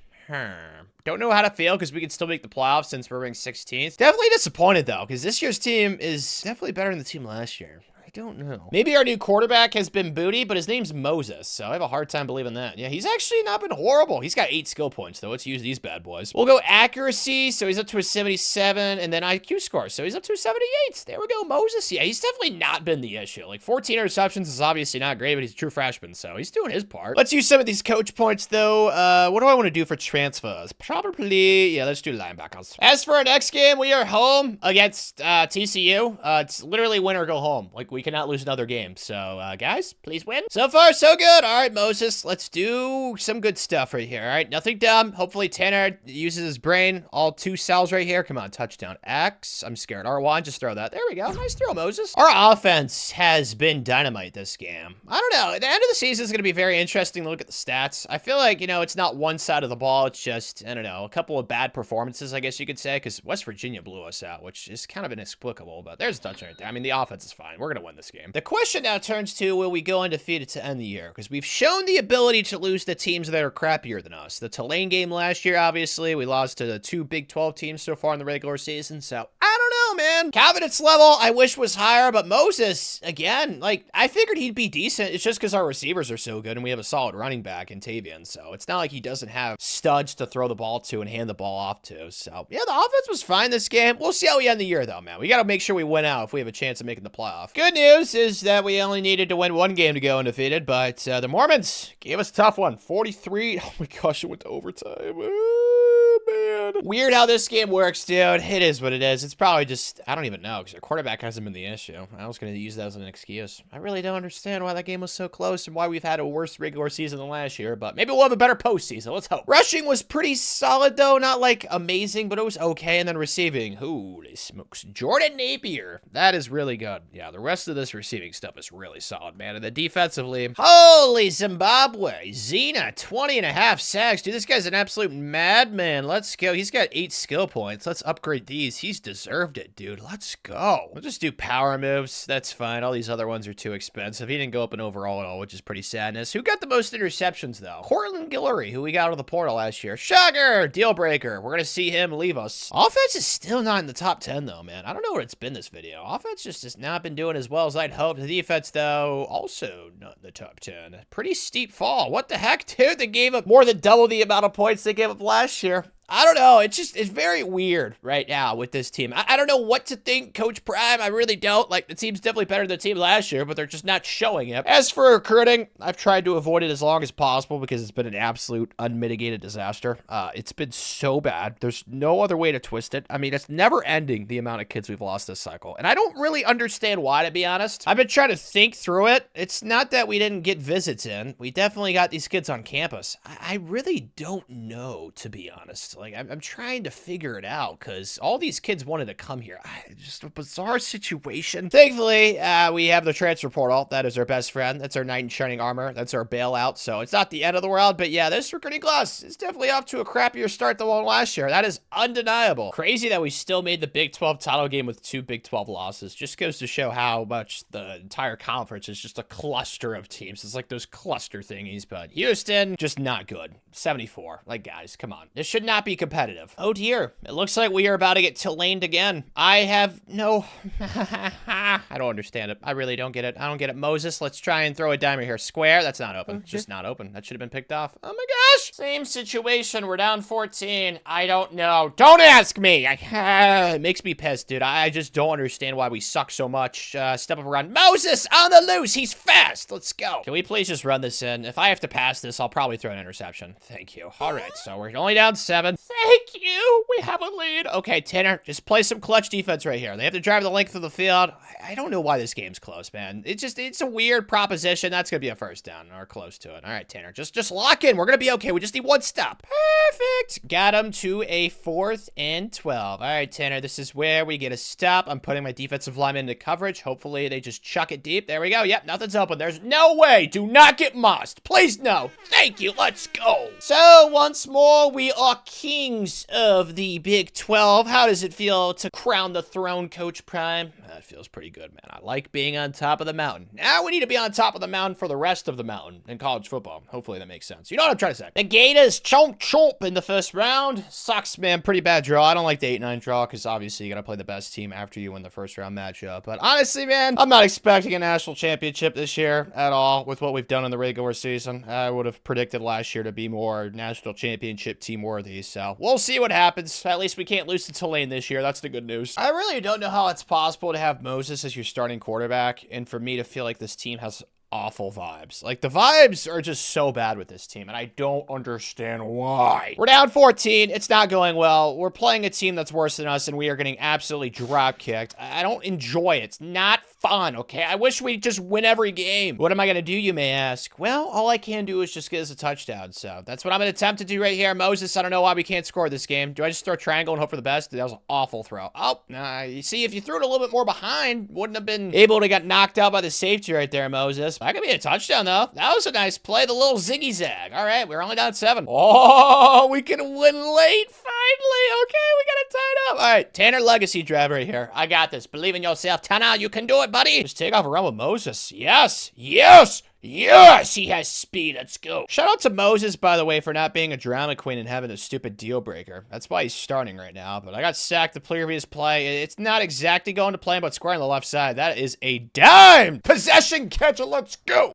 Don't know how to feel because we can still make the playoffs since we're ranked 16th. Definitely disappointed, though, because this year's team is definitely better than the team last year. I don't know. Maybe our new quarterback has been booty, but his name's Moses, so I have a hard time believing that. Yeah, he's actually not been horrible. He's got 8 skill points, though. Let's use these bad boys. We'll go accuracy, so he's up to a 77, and then IQ score, so he's up to a 78. There we go, Moses. Yeah, he's definitely not been the issue. Like, 14 interceptions is obviously not great, but he's a true freshman, so he's doing his part. Let's use some of these coach points, though. What do I want to do for transfers? Probably, yeah, let's do linebackers. As for our next game, we are home against TCU. It's literally win or go home. Like, we cannot lose another game. So, guys, please win. So far, so good. All right, Moses, let's do some good stuff right here. All right, nothing dumb. Hopefully, Tanner uses his brain. All 2 cells right here. Come on, touchdown X. I'm scared. R1, just throw that. There we go. Nice throw, Moses. Our offense has been dynamite this game. I don't know. At the end of the season is going to be very interesting to look at the stats. I feel like, you know, it's not one side of the ball. It's just, I don't know, a couple of bad performances, I guess you could say, because West Virginia blew us out, which is kind of inexplicable, but there's a touchdown right there. I mean, the offense is fine. We're going to win this game. The question now turns to, will we go undefeated to end the year? Because we've shown the ability to lose to teams that are crappier than us. The Tulane game last year, obviously, we lost to the 2 Big 12 teams so far in the regular season, so I don't know, man. Confidence level, I wish was higher, but Moses, again, like, I figured he'd be decent. It's just because our receivers are so good and we have a solid running back in Tavian, so it's not like he doesn't have studs to throw the ball to and hand the ball off to, so yeah, the offense was fine this game. We'll see how we end the year, though, man. We got to make sure we win out if we have a chance of making the playoff. Good news is that we only needed to win 1 game to go undefeated, but the Mormons gave us a tough one. 43. Oh my gosh, it went to overtime. Oh, man. Weird how this game works, dude. It is what it is. It's probably just, I don't even know, because our quarterback hasn't been the issue. I was going to use that as an excuse. I really don't understand why that game was so close and why we've had a worse regular season than last year, but maybe we'll have a better postseason. Let's hope. Rushing was pretty solid, though. Not, like, amazing, but it was okay. And then receiving, holy smokes. Jordan Napier. That is really good. Yeah, the rest of this receiving stuff is really solid, man. And then defensively, holy Zimbabwe. Zena, 20.5 sacks. Dude, this guy's an absolute madman. Let's go. He's got 8 skill points. Let's upgrade these. He's deserved it, dude. Let's go. We'll just do power moves. That's fine. All these other ones are too expensive. He didn't go up in overall at all, which is pretty sadness. Who got the most interceptions, though? Cortland Guillory, who we got out of the portal last year. Shocker! Deal breaker. We're going to see him leave us. Offense is still not in the top 10, though, man. I don't know what it's been this video. Offense just has not been doing as well as I'd hoped. The defense, though, also not in the top 10. Pretty steep fall. What the heck, dude? They gave up more than double the amount of points they gave up last year. I don't know. It's very weird right now with this team. I don't know what to think, Coach Prime. I really don't. Like, the team's definitely better than the team last year, but they're just not showing it. As for recruiting, I've tried to avoid it as long as possible because it's been an absolute unmitigated disaster. It's been so bad. There's no other way to twist it. I mean, it's never ending, the amount of kids we've lost this cycle. And I don't really understand why, to be honest. I've been trying to think through it. It's not that we didn't get visits in. We definitely got these kids on campus. I really don't know, to be honest. Like, I'm trying to figure it out because all these kids wanted to come here. Just a bizarre situation. Thankfully, we have the transfer portal. That is our best friend. That's our knight in shining armor. That's our bailout. So it's not the end of the world. But yeah, this recruiting class is definitely off to a crappier start than one last year. That is undeniable. Crazy that we still made the Big 12 title game with 2 Big 12 losses. Just goes to show how much the entire conference is just a cluster of teams. It's like those cluster thingies. But Houston, just not good. 74. Like, guys, come on. This should not be competitive. Oh dear. It looks like we are about to get Tulaned again. I have no... I don't understand it. I really don't get it. I don't get it. Moses, let's try and throw a dime here. Square. That's not open. It's just not open. That should have been picked off. Oh my gosh. Same situation. We're down 14. I don't know. Don't ask me. It makes me pissed, dude. I just don't understand why we suck so much. Step up around. Moses on the loose. He's fast. Let's go. Can we please just run this in? If I have to pass this, I'll probably throw an interception. Thank you. All right, so we're only down 7. Thank you. We have a lead. Okay, Tanner, just play some clutch defense right here. They have to drive the length of the field. I don't know why this game's close, man. It's a weird proposition. That's going to be a first down or close to it. All right, Tanner, just lock in. We're going to be okay. We just need one stop. Perfect. Got him to a 4th and 12. All right, Tanner, this is where we get a stop. I'm putting my defensive lineman into coverage. Hopefully, they just chuck it deep. There we go. Yep, nothing's open. There's no way. Do not get mossed. Please, no. Thank you. Let's go. So, once more, we are kings of the Big 12. How does it feel to crown the throne, Coach Prime? That feels pretty good, man. I like being on top of the mountain. Now we need to be on top of the mountain for the rest of the mountain in college football. Hopefully that makes sense. You know what I'm trying to say. The Gators chomp chomp in the first round. Sucks, man. Pretty bad draw. I don't like the 8-9 draw because obviously you got to play the best team after you win the first round matchup. But honestly, man, I'm not expecting a national championship this year at all with what we've done in the regular season. I would have predicted last year to be more national championship team worthy. So we'll see what happens. At least we can't lose to Tulane this year. That's the good news. I really don't know how it's possible to have Moses as your starting quarterback and for me to feel like this team has awful vibes. Like, the vibes are just so bad with this team, and I don't understand why. We're down 14. It's not going well. We're playing a team that's worse than us, and we are getting absolutely drop-kicked. I don't enjoy it. It's not fun, okay? I wish we'd just win every game. What am I going to do, you may ask? Well, all I can do is just get us a touchdown, so that's what I'm going to attempt to do right here. Moses, I don't know why we can't score this game. Do I just throw a triangle and hope for the best? That was an awful throw. Oh, nah. You see, if you threw it a little bit more behind, wouldn't have been able to get knocked out by the safety right there, Moses. That could be a touchdown, though. That was a nice play, the little ziggy zag. All right, we're only down 7. Oh, we can win late, finally. Okay, we got it tied up. All right, Tanner Legacy drive right here. I got this. Believe in yourself, Tanner. You can do it, buddy. Just take off a run with Moses. Yes, yes. Yes, he has speed. Let's go. Shout out to Moses, by the way, for not being a drama queen and having a stupid deal breaker. That's why he's starting right now. But I got sacked the previous play. It's not exactly going to plan, but square on the left side. That is a dime. Possession catcher. Let's go.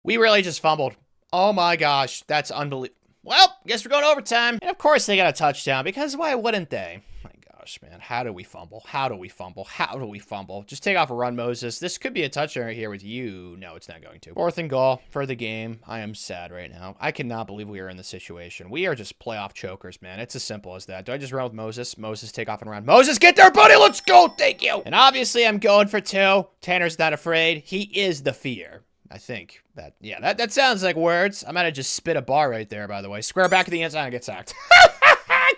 We really just fumbled. Oh my gosh. That's unbelievable. Well, guess we're going overtime. And of course they got a touchdown because why wouldn't they? Gosh, man, how do we fumble? How do we fumble? How do we fumble? Just take off a run, Moses. This could be a touchdown right here with you. No, it's not going to. 4th and goal for the game. I am sad right now. I cannot believe we are in this situation. We are just playoff chokers, man. It's as simple as that. Do I just run with Moses? Moses, take off and run. Moses, get there, buddy. Let's go. Thank you. And obviously, I'm going for 2. Tanner's not afraid. He is the fear. I think that, yeah, that sounds like words. I might have just spit a bar right there, by the way. Square back of the end zone and get sacked.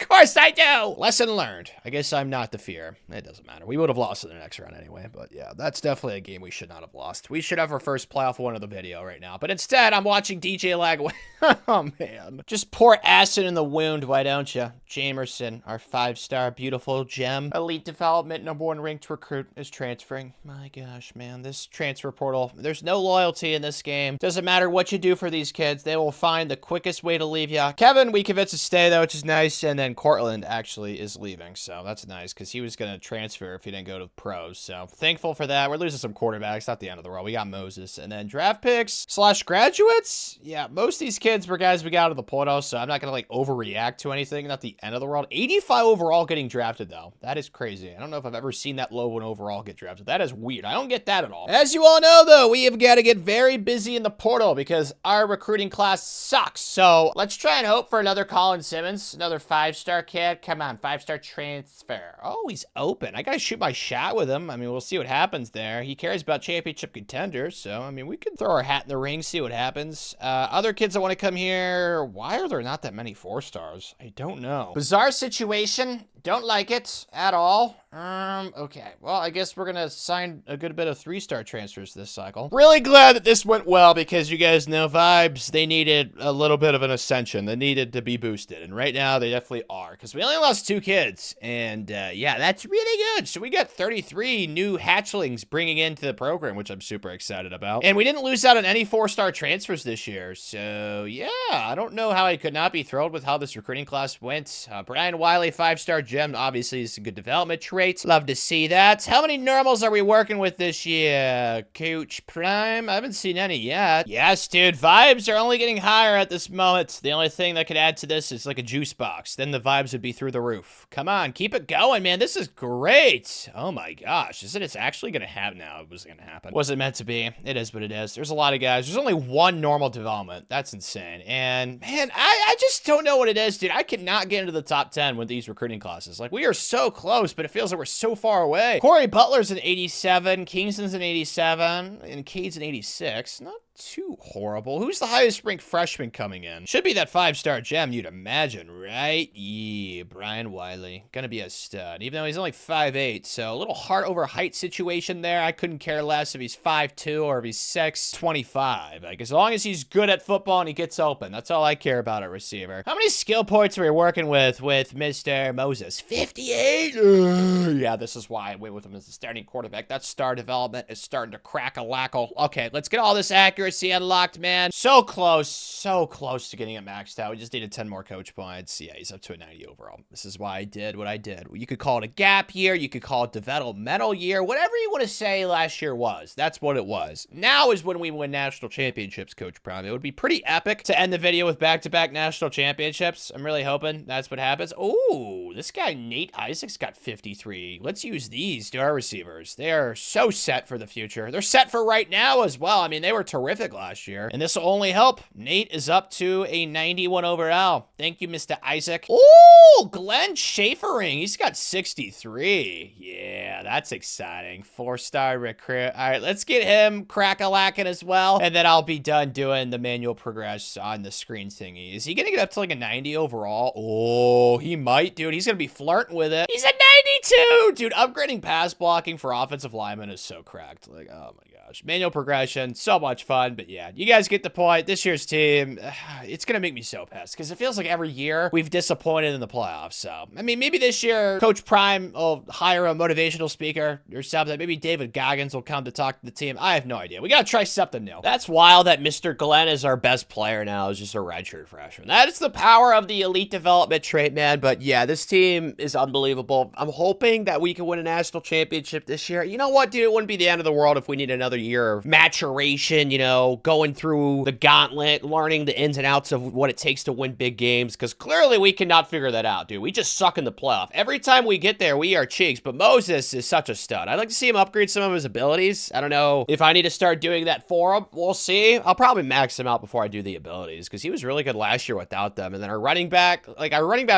Of course I do. Lesson learned. I guess I'm not the fear. It doesn't matter. We would have lost in the next round anyway. But yeah, that's definitely a game we should not have lost. We should have our first playoff one of the video right now. But instead, I'm watching DJ lag away. Oh, man. Just pour acid in the wound, why don't you? Jamerson, our 5-star beautiful gem. Elite development, #1 ranked recruit is transferring. My gosh, man. This transfer portal. There's no loyalty in this game. Doesn't matter what you do for these kids. They will find the quickest way to leave you. Kevin, we convinced to stay, though, which is nice. And then Cortland actually is leaving, so that's nice because he was going to transfer if he didn't go to the pros. So thankful for that. We're losing some quarterbacks. Not the end of the world. We got Moses. And then draft picks / graduates. Yeah, most of these kids were guys we got out of the portal, so I'm not going to like overreact to anything. Not the end of the world. 85 overall getting drafted, though. That is crazy. I don't know if I've ever seen that low an overall get drafted. That is weird. I don't get that at all. As you all know, though, we have got to get very busy in the portal because our recruiting class sucks. So let's try and hope for another Colin Simmons, another 5-star. 5-star kid. Come on, 5-star transfer. Oh, he's open. I gotta shoot my shot with him. I mean, we'll see what happens there. He cares about championship contenders, so, I mean, we could throw our hat in the ring, see what happens. Other kids that want to come here, why are there not that many 4-stars? I don't know. Bizarre situation. Don't like it at all. Okay. Well, I guess we're gonna sign a good bit of 3-star transfers this cycle. Really glad that this went well because you guys know Vibes, they needed a little bit of an ascension. They needed to be boosted. And right now they definitely are because we only lost 2 kids. And yeah, that's really good. So we got 33 new hatchlings bringing into the program, which I'm super excited about. And we didn't lose out on any 4-star transfers this year. So yeah, I don't know how I could not be thrilled with how this recruiting class went. Brian Wiley, 5-star gem, obviously is a good development trait. Love to see that. How many normals are we working with this year? Coach Prime? I haven't seen any yet. Yes, dude. Vibes are only getting higher at this moment. The only thing that could add to this is like a juice box. Then the vibes would be through the roof. Come on, keep it going, man. This is great. Oh my gosh. Is it actually going to happen now? It wasn't going to happen. Wasn't meant to be. It is what it is. There's a lot of guys. There's only 1 normal development. That's insane. And man, I just don't know what it is, dude. I cannot get into the top 10 with these recruiting classes. Like, we are so close, but it feels like we're so far away. Corey Butler's an 87, Kingston's an 87, and Cade's an 86. Not too horrible. Who's the highest ranked freshman coming in? Should be that 5-star gem, you'd imagine, right? Yeah, Brian Wiley. Gonna be a stud. Even though he's only 5'8", so a little heart over height situation there. I couldn't care less if he's 5'2", or if he's 6'25". Like, as long as he's good at football and he gets open, that's all I care about at receiver. How many skill points are we working with Mr. Moses? 58? Yeah, this is why I went with him as the starting quarterback. That star development is starting to crack a lackle. Okay, let's get all this accuracy unlocked, man. So close to getting it maxed out. We just needed 10 more coach points. Yeah, he's up to a 90 overall. This is why I did what I did. You could call it a gap year. You could call it developmental year. Whatever you want to say last year was. That's what it was. Now is when we win national championships, Coach Prime. It would be pretty epic to end the video with back-to-back national championships. I'm really hoping that's what happens. Oh, this guy, Nate Isaac's got 53. Let's use these to our receivers. They are so set for the future. They're set for right now as well. I mean, they were terrific last year, and this will only help. Nate is up to a 91 overall. Thank you, Mr. Isaac. Oh, Glenn Schafering. He's got 63. Yeah, that's exciting. 4-star recruit. All right, let's get him crack-a-lacking as well, and then I'll be done doing the manual progress on the screen thingy. Is he gonna get up to like a 90 overall? Oh, he might, dude. He's gonna be flirting with it. He's a 92! Dude, upgrading pass blocking for offensive linemen is so cracked. Like, oh my gosh. Manual progression, so much fun, but yeah, you guys get the point. This year's team, it's gonna make me so pissed, because it feels like every year we've disappointed in the playoffs, so. I mean, maybe this year, Coach Prime will hire a motivational speaker or something. Maybe David Goggins will come to talk to the team. I have no idea. We gotta try something new. That's wild that Mr. Glenn is our best player now, is just a redshirt freshman. That is the power of the elite development trait, man, but yeah, this team is unbelievable. I'm hoping that we can win a national championship this year. You know what, dude? It wouldn't be the end of the world if we need another year of maturation, you know, going through the gauntlet, learning the ins and outs of what it takes to win big games, because clearly we cannot figure that out, dude. We just suck in the playoff. Every time we get there, we are cheeks, but Moses is such a stud. I'd like to see him upgrade some of his abilities. I don't know if I need to start doing that for him. We'll see. I'll probably max him out before I do the abilities, because he was really good last year without them, and then our running back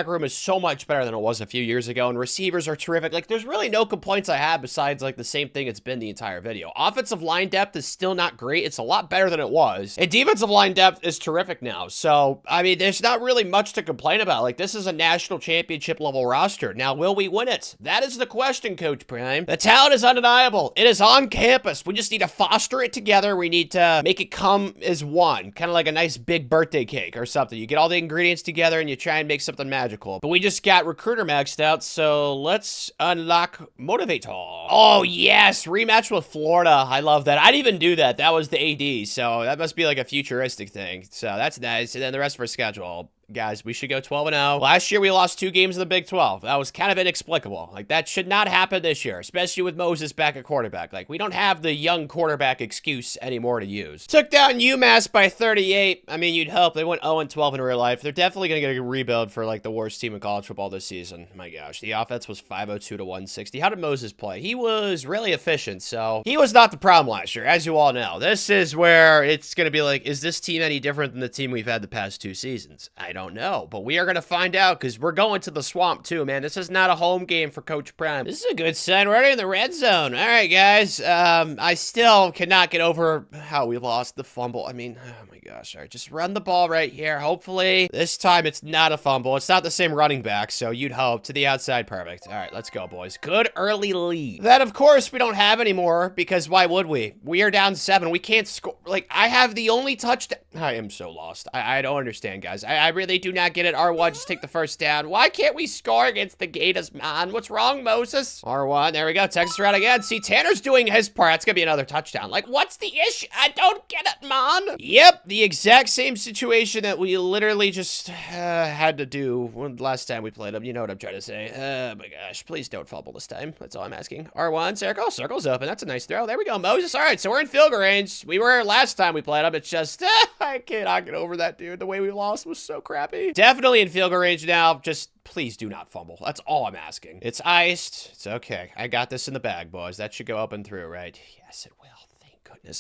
room is so much better than it was a few years ago, and receivers are terrific. Like, there's really no complaints I have besides, like, the same thing it's been the entire video. Offensive line depth is still not great. It's a lot better than it was. And defensive line depth is terrific now. So, I mean, there's not really much to complain about. Like, this is a national championship level roster. Now, will we win it? That is the question, Coach Prime. The talent is undeniable. It is on campus. We just need to foster it together. We need to make it come as one. Kind of like a nice big birthday cake or something. You get all the ingredients together and you try and make something magical. But we just got recruiter maxed out, so let's unlock Motivator. Oh, yes. Rematch with Florida. I love that. I'd even do that. That was the AD, so that must be like a futuristic thing. So that's nice. And then the rest of our schedule. Guys, we should go 12-0. Last year, we lost 2 games in the Big 12. That was kind of inexplicable. Like, that should not happen this year, especially with Moses back at quarterback. Like, we don't have the young quarterback excuse anymore to use. Took down UMass by 38. I mean, you'd hope. They went 0-12 in real life. They're definitely going to get a rebuild for, like, the worst team in college football this season. My gosh. The offense was 502 to 160. How did Moses play? He was really efficient, so he was not the problem last year, as you all know. This is where it's going to be like, is this team any different than the team we've had the past 2 seasons? I don't don't know. But we are going to find out because we're going to the swamp too, man. This is not a home game for Coach Prime. This is a good sign. We're already in the red zone. All right, guys. I still cannot get over how we lost the fumble. I mean, oh my gosh. All right, just run the ball right here. Hopefully this time it's not a fumble. It's not the same running back, so you'd hope. To the outside. Perfect. All right, let's go, boys. Good early lead. That, of course, we don't have anymore because why would we? We are down 7. We can't score. Like, I have the only touchdown. I am so lost. I don't understand, guys. I really do not get it. R1, just take the first down. Why can't we score against the Gators, man? What's wrong, Moses? R1, there we go. Texas route again. See, Tanner's doing his part. That's gonna be another touchdown. Like, what's the issue? I don't get it, man. Yep, the exact same situation that we literally just had to do last time we played him. You know what I'm trying to say. Oh my gosh, please don't fumble this time. That's all I'm asking. R1, circle. Circle's open. That's a nice throw. There we go, Moses. All right, so we're in field goal range. We were last time we played him. It's just, I cannot get over that, dude. The way we lost was so crappy. Definitely in field goal range now. Just please do not fumble. That's all I'm asking. It's iced. It's okay. I got this in the bag, boys. That should go up and through, right? Yes, it will.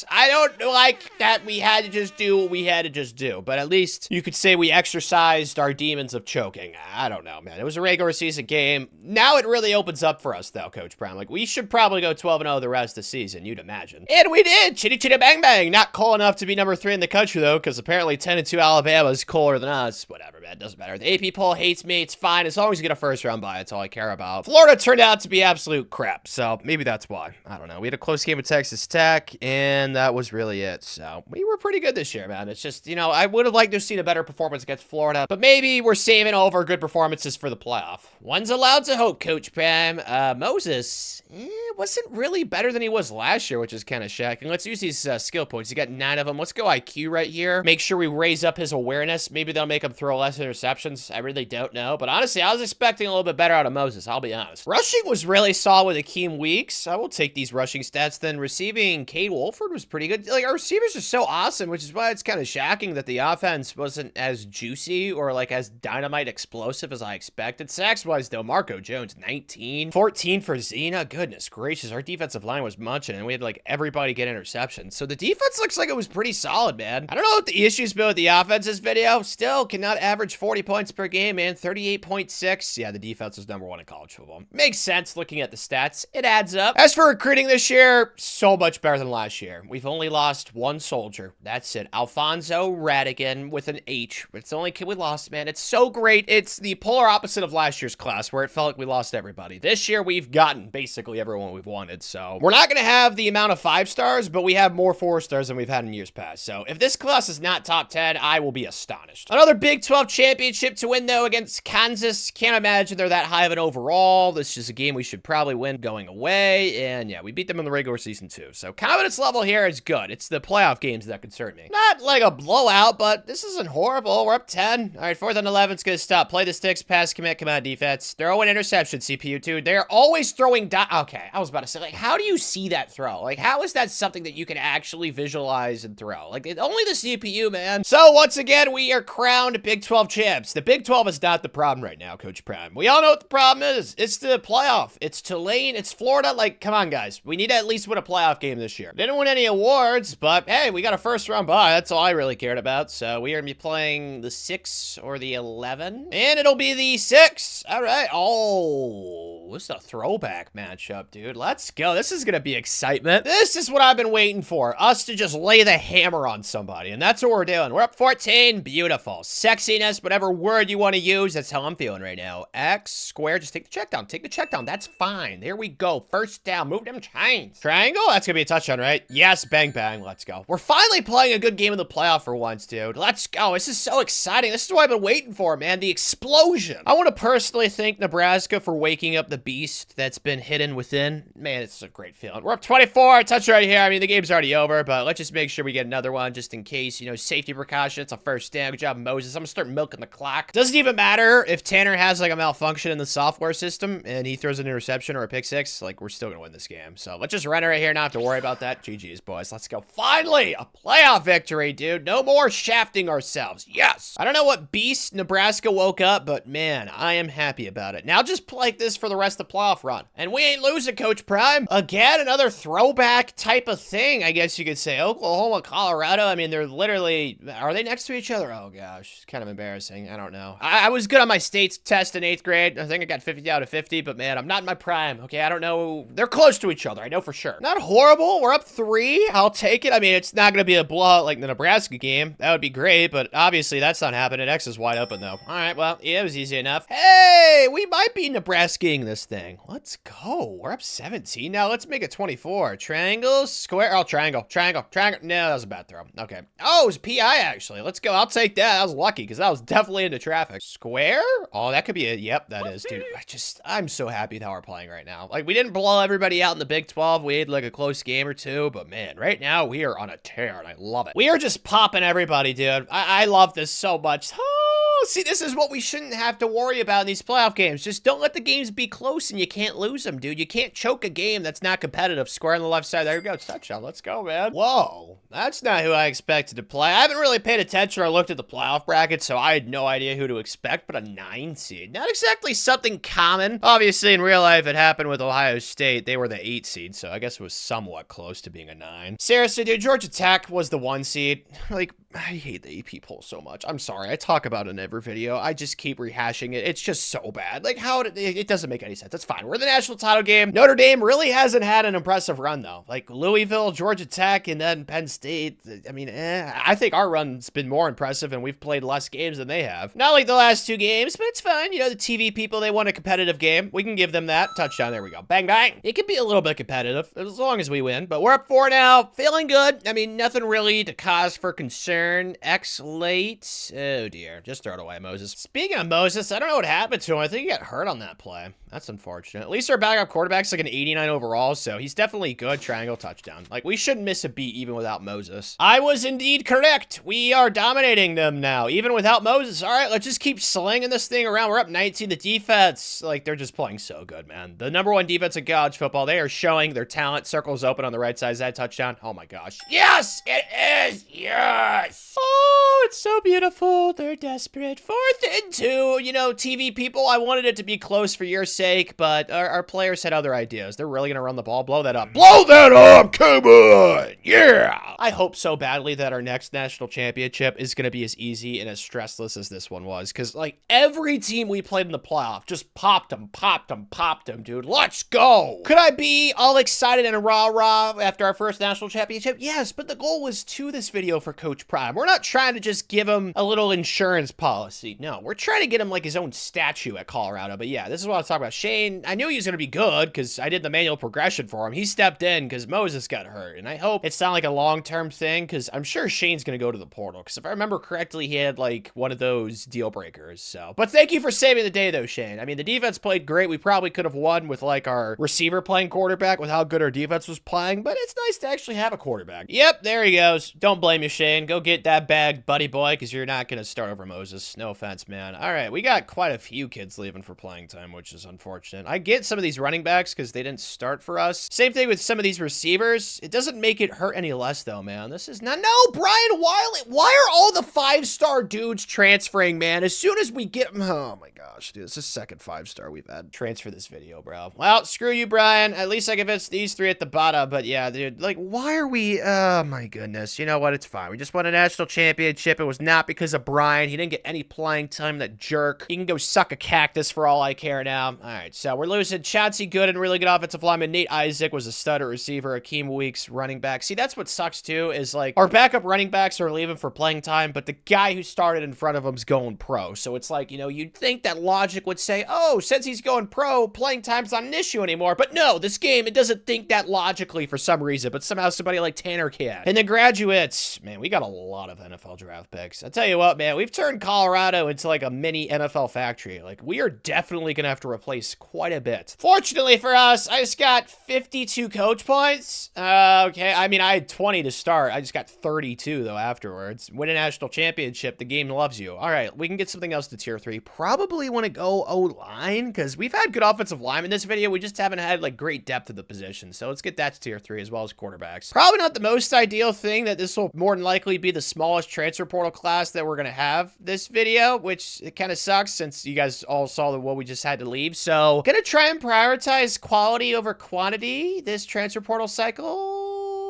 I don't like that we had to just do what we had to just do, but at least you could say we exercised our demons of choking. I don't know, man. It was a regular season game. Now it really opens up for us, though, Coach Brown. Like, we should probably go 12-0 the rest of the season, you'd imagine. And we did! Chitty chitty bang bang! Not cool enough to be number 3 in the country, though, because apparently 10-2 Alabama is cooler than us. Whatever, man. Doesn't matter. The AP poll hates me. It's fine. As long as you get a first round bye, that's all I care about. Florida turned out to be absolute crap, so maybe that's why. I don't know. We had a close game with Texas Tech, and that was really it. So we were pretty good this year, man. It's just, you know, I would have liked to have seen a better performance against Florida, but maybe we're saving all of our good performances for the playoff. One's allowed to hope, Coach Pam. Moses wasn't really better than he was last year, which is kind of shocking. Let's use these skill points. You got 9 of them. Let's go IQ right here. Make sure we raise up his awareness. Maybe they'll make him throw less interceptions. I really don't know. But honestly, I was expecting a little bit better out of Moses. I'll be honest. Rushing was really solid with Akeem Weeks. I will take these rushing stats. Then receiving, Cade Wolford was pretty good. Like, our receivers are so awesome, which is why it's kind of shocking that the offense wasn't as juicy or like as dynamite explosive as I expected. Sacks-wise, though, Marco Jones, 19. 14 for Zena. Goodness gracious. Our defensive line was munching, and we had like everybody get interceptions. So the defense looks like it was pretty solid, man. I don't know what the issue's been with the offense this video. Still cannot average 40 points per game, man. 38.6. Yeah, the defense was #1 in college football. Makes sense looking at the stats. It adds up. As for recruiting this year, so much better than last year. We've only lost 1 soldier. That's it. Alfonso Radigan with an H. It's the only kid we lost, man. It's so great. It's the polar opposite of last year's class where it felt like we lost everybody. This year, we've gotten basically everyone we've wanted. So we're not going to have the amount of 5 stars, but we have more 4 stars than we've had in years past. So if this class is not top 10, I will be astonished. Another Big 12 championship to win, though, against Kansas. Can't imagine they're that high of an overall. This is a game we should probably win going away. And yeah, we beat them in the regular season too. So confidence level here is good. It's the playoff games that concern me. Not like a blowout, but this isn't horrible. We're up 10. All right, 4th and 11's gonna stop. Play the sticks, pass, commit, come on, defense. Throw an interception, CPU, too. They're always throwing okay, I was about to say, like, how do you see that throw? Like, how is that something that you can actually visualize and throw? Like, only the CPU, man. So, once again, we are crowned Big 12 champs. The Big 12 is not the problem right now, Coach Prime. We all know what the problem is. It's the playoff. It's Tulane. It's Florida. Like, come on, guys. We need to at least win a playoff game this year. Didn't win any awards, but hey, we got a first round bye. That's all I really cared about. So we are going to be playing the 6 or the 11. And it'll be the 6. All right. Oh, this is a throwback matchup, dude. Let's go. This is going to be excitement. This is what I've been waiting for. Us to just lay the hammer on somebody. And that's what we're doing. We're up 14. Beautiful. Sexiness, whatever word you want to use. That's how I'm feeling right now. X square. Just take the check down. Take the check down. That's fine. There we go. First down. Move them chains. Triangle. That's going to be a touchdown, right? Yes. Bang, bang. Let's go. We're finally playing a good game in the playoff for once, dude. Let's go. This is so exciting. This is what I've been waiting for, man. The explosion. I want to personally thank Nebraska for waking up the beast that's been hidden within. Man, it's a great feeling. We're up 24. Touch right here. I mean, the game's already over, but let's just make sure we get another one just in case, you know, safety precaution. It's a first down. Good job, Moses. I'm going to start milking the clock. Doesn't even matter if Tanner has like a malfunction in the software system and he throws an interception or a pick 6. Like, we're still going to win this game. So let's just run it right here. Not have to worry about that. GG's, boys. Let's go. Finally, a playoff victory, dude. No more shafting ourselves. Yes. I don't know what beast Nebraska woke up, but man, I am happy about it. Now just play like this for the rest rest of the playoff run. And we ain't losing, Coach Prime. Again, another throwback type of thing, I guess you could say. Oklahoma, Colorado, I mean, they're literally, are they next to each other? Oh, gosh, it's kind of embarrassing. I don't know. I was good on my states test in 8th grade. I think I got 50 out of 50, but man, I'm not in my prime. Okay, I don't know. They're close to each other, I know for sure. Not horrible. We're up 3. I'll take it. I mean, it's not going to be a blowout like the Nebraska game. That would be great, but obviously that's not happening. X is wide open, though. All right, well, yeah, it was easy enough. Hey, we might be Nebraska-ing this thing. Let's go. We're up 17 now. Let's make it 24. Triangle, square. Oh, triangle. No, that was a bad throw. Okay. Oh, it was PI, actually. Let's go. I'll take that. I was lucky because I was definitely into traffic. Square? Oh, that could be it. Yep, that is, dude. I'm so happy with how we're playing right now. Like, we didn't blow everybody out in the Big 12. We had, like, a close game or two, but man, right now we are on a tear, and I love it. We are just popping everybody, dude. I love this so much. Oh, see, this is what we shouldn't have to worry about in these playoff games. Just don't let the games be close and you can't lose them, dude. You can't choke a game that's not competitive. Square on the left side. There we go. It's touchdown. Let's go, man. Whoa. That's not who I expected to play. I haven't really paid attention or looked at the playoff bracket, so I had no idea who to expect, but a 9 seed. Not exactly something common. Obviously, in real life, it happened with Ohio State. They were the 8 seed, so I guess it was somewhat close to being a 9. Seriously, dude, Georgia Tech was the 1 seed. Like, I hate the AP poll so much. I'm sorry. I talk about it in every video. I just keep rehashing it. It's just so bad. Like, how it doesn't make any sense. That's fine. We're the national title game. Notre Dame really hasn't had an impressive run, though. Like, Louisville, Georgia Tech, and then Penn State. I mean, I think our run's been more impressive, and we've played less games than they have. Not like the last 2 games, but it's fine. You know, the TV people, they want a competitive game. We can give them that. Touchdown. There we go. Bang, bang. It could be a little bit competitive, as long as we win. But we're up 4 now. Feeling good. I mean, nothing really to cause for concern. X late. Oh, dear. Just throw it away, Moses. Speaking of Moses, I don't know what happened to him. I think he got hurt on that play. That's unfortunate. At least our backup quarterback's like an 89 overall, so he's definitely good. Triangle touchdown. Like, we shouldn't miss a beat even without Moses. I was indeed correct. We are dominating them now, even without Moses. All right, let's just keep slinging this thing around. We're up 19. The defense, like, they're just playing so good, man. The #1 defense in college football. They are showing their talent. Circle's open on the right side. Is that a touchdown? Oh, my gosh. Yes, it is. Yes. Oh, it's so beautiful. They're desperate. 4th and 2. You know, TV people, I wanted it to be close for your sake, but our players had other ideas. They're really going to run the ball. Blow that up. Blow that up! Come on! Yeah! I hope so badly that our next national championship is going to be as easy and as stressless as this one was, because, like, every team we played in the playoff just popped them, dude. Let's go! Could I be all excited and rah-rah after our first national championship? Yes, but the goal was to this video for Coach Prime. We're not trying to just give him a little insurance policy. No, we're trying to get him, like, his own statue at Colorado. But yeah, this is what I was talking about. Shane, I knew he was going to be good because I did the manual progression for him. He stepped in because Moses got hurt. And I hope it's not like a long-term thing because I'm sure Shane's going to go to the portal. Because if I remember correctly, he had, like, one of those deal breakers. So, but thank you for saving the day, though, Shane. I mean, the defense played great. We probably could have won with, like, our receiver playing quarterback with how good our defense was playing. But it's nice to actually have a quarterback. Yep, there he goes. Don't blame you, Shane. Go get that bag, buddy boy, because you're not going to start over Moses. No offense, man. All right, we got quite a few kids leaving for playing time, which is unfortunate. I get some of these running backs because they didn't start for us. Same thing with some of these receivers. It doesn't make it hurt any less, though, man. This is not... No, Brian Wiley. Why are all the 5-star dudes transferring, man? As soon as we get... Oh, my gosh, dude. This is the 2nd 5-star we've had transfer this video, bro. Well, screw you, Brian. At least I convinced these 3 at the bottom. But yeah, dude, like, why are we... Oh, my goodness. You know what? It's fine. We just won a national championship. It was not because of Brian. He didn't get any playing time, that jerk. He can go suck a cactus for all I care now. All right, so we're losing Chauncey Gooden, really good offensive lineman. Nate Isaac was a stud at receiver. Akeem Weeks, running back. See, that's what sucks, too, is, like, our backup running backs are leaving for playing time, but the guy who started in front of him's going pro. So it's like, you know, you'd think that logic would say, oh, since he's going pro, playing time's not an issue anymore. But no, this game, it doesn't think that logically for some reason, but somehow somebody like Tanner can. And the graduates, man, we got a lot of NFL draft picks. I tell you what, man, we've turned Colorado into like a mini NFL factory. Like, we are definitely going to have to replace quite a bit. Fortunately for us, I just got 52 coach points. Okay, I mean, I had 20 to start. I just got 32, though, afterwards. Win a national championship. The game loves you. All right, we can get something else to tier 3. Probably want to go O-line, because we've had good offensive line in this video. We just haven't had, like, great depth of the position. So let's get that to tier 3, as well as quarterbacks. Probably not the most ideal thing that this will more than likely be the smallest transfer portal class that we're going to have this video, which it kind of sucks since you guys all saw what we just had to leave. So gonna try and prioritize quality over quantity this transfer portal cycle.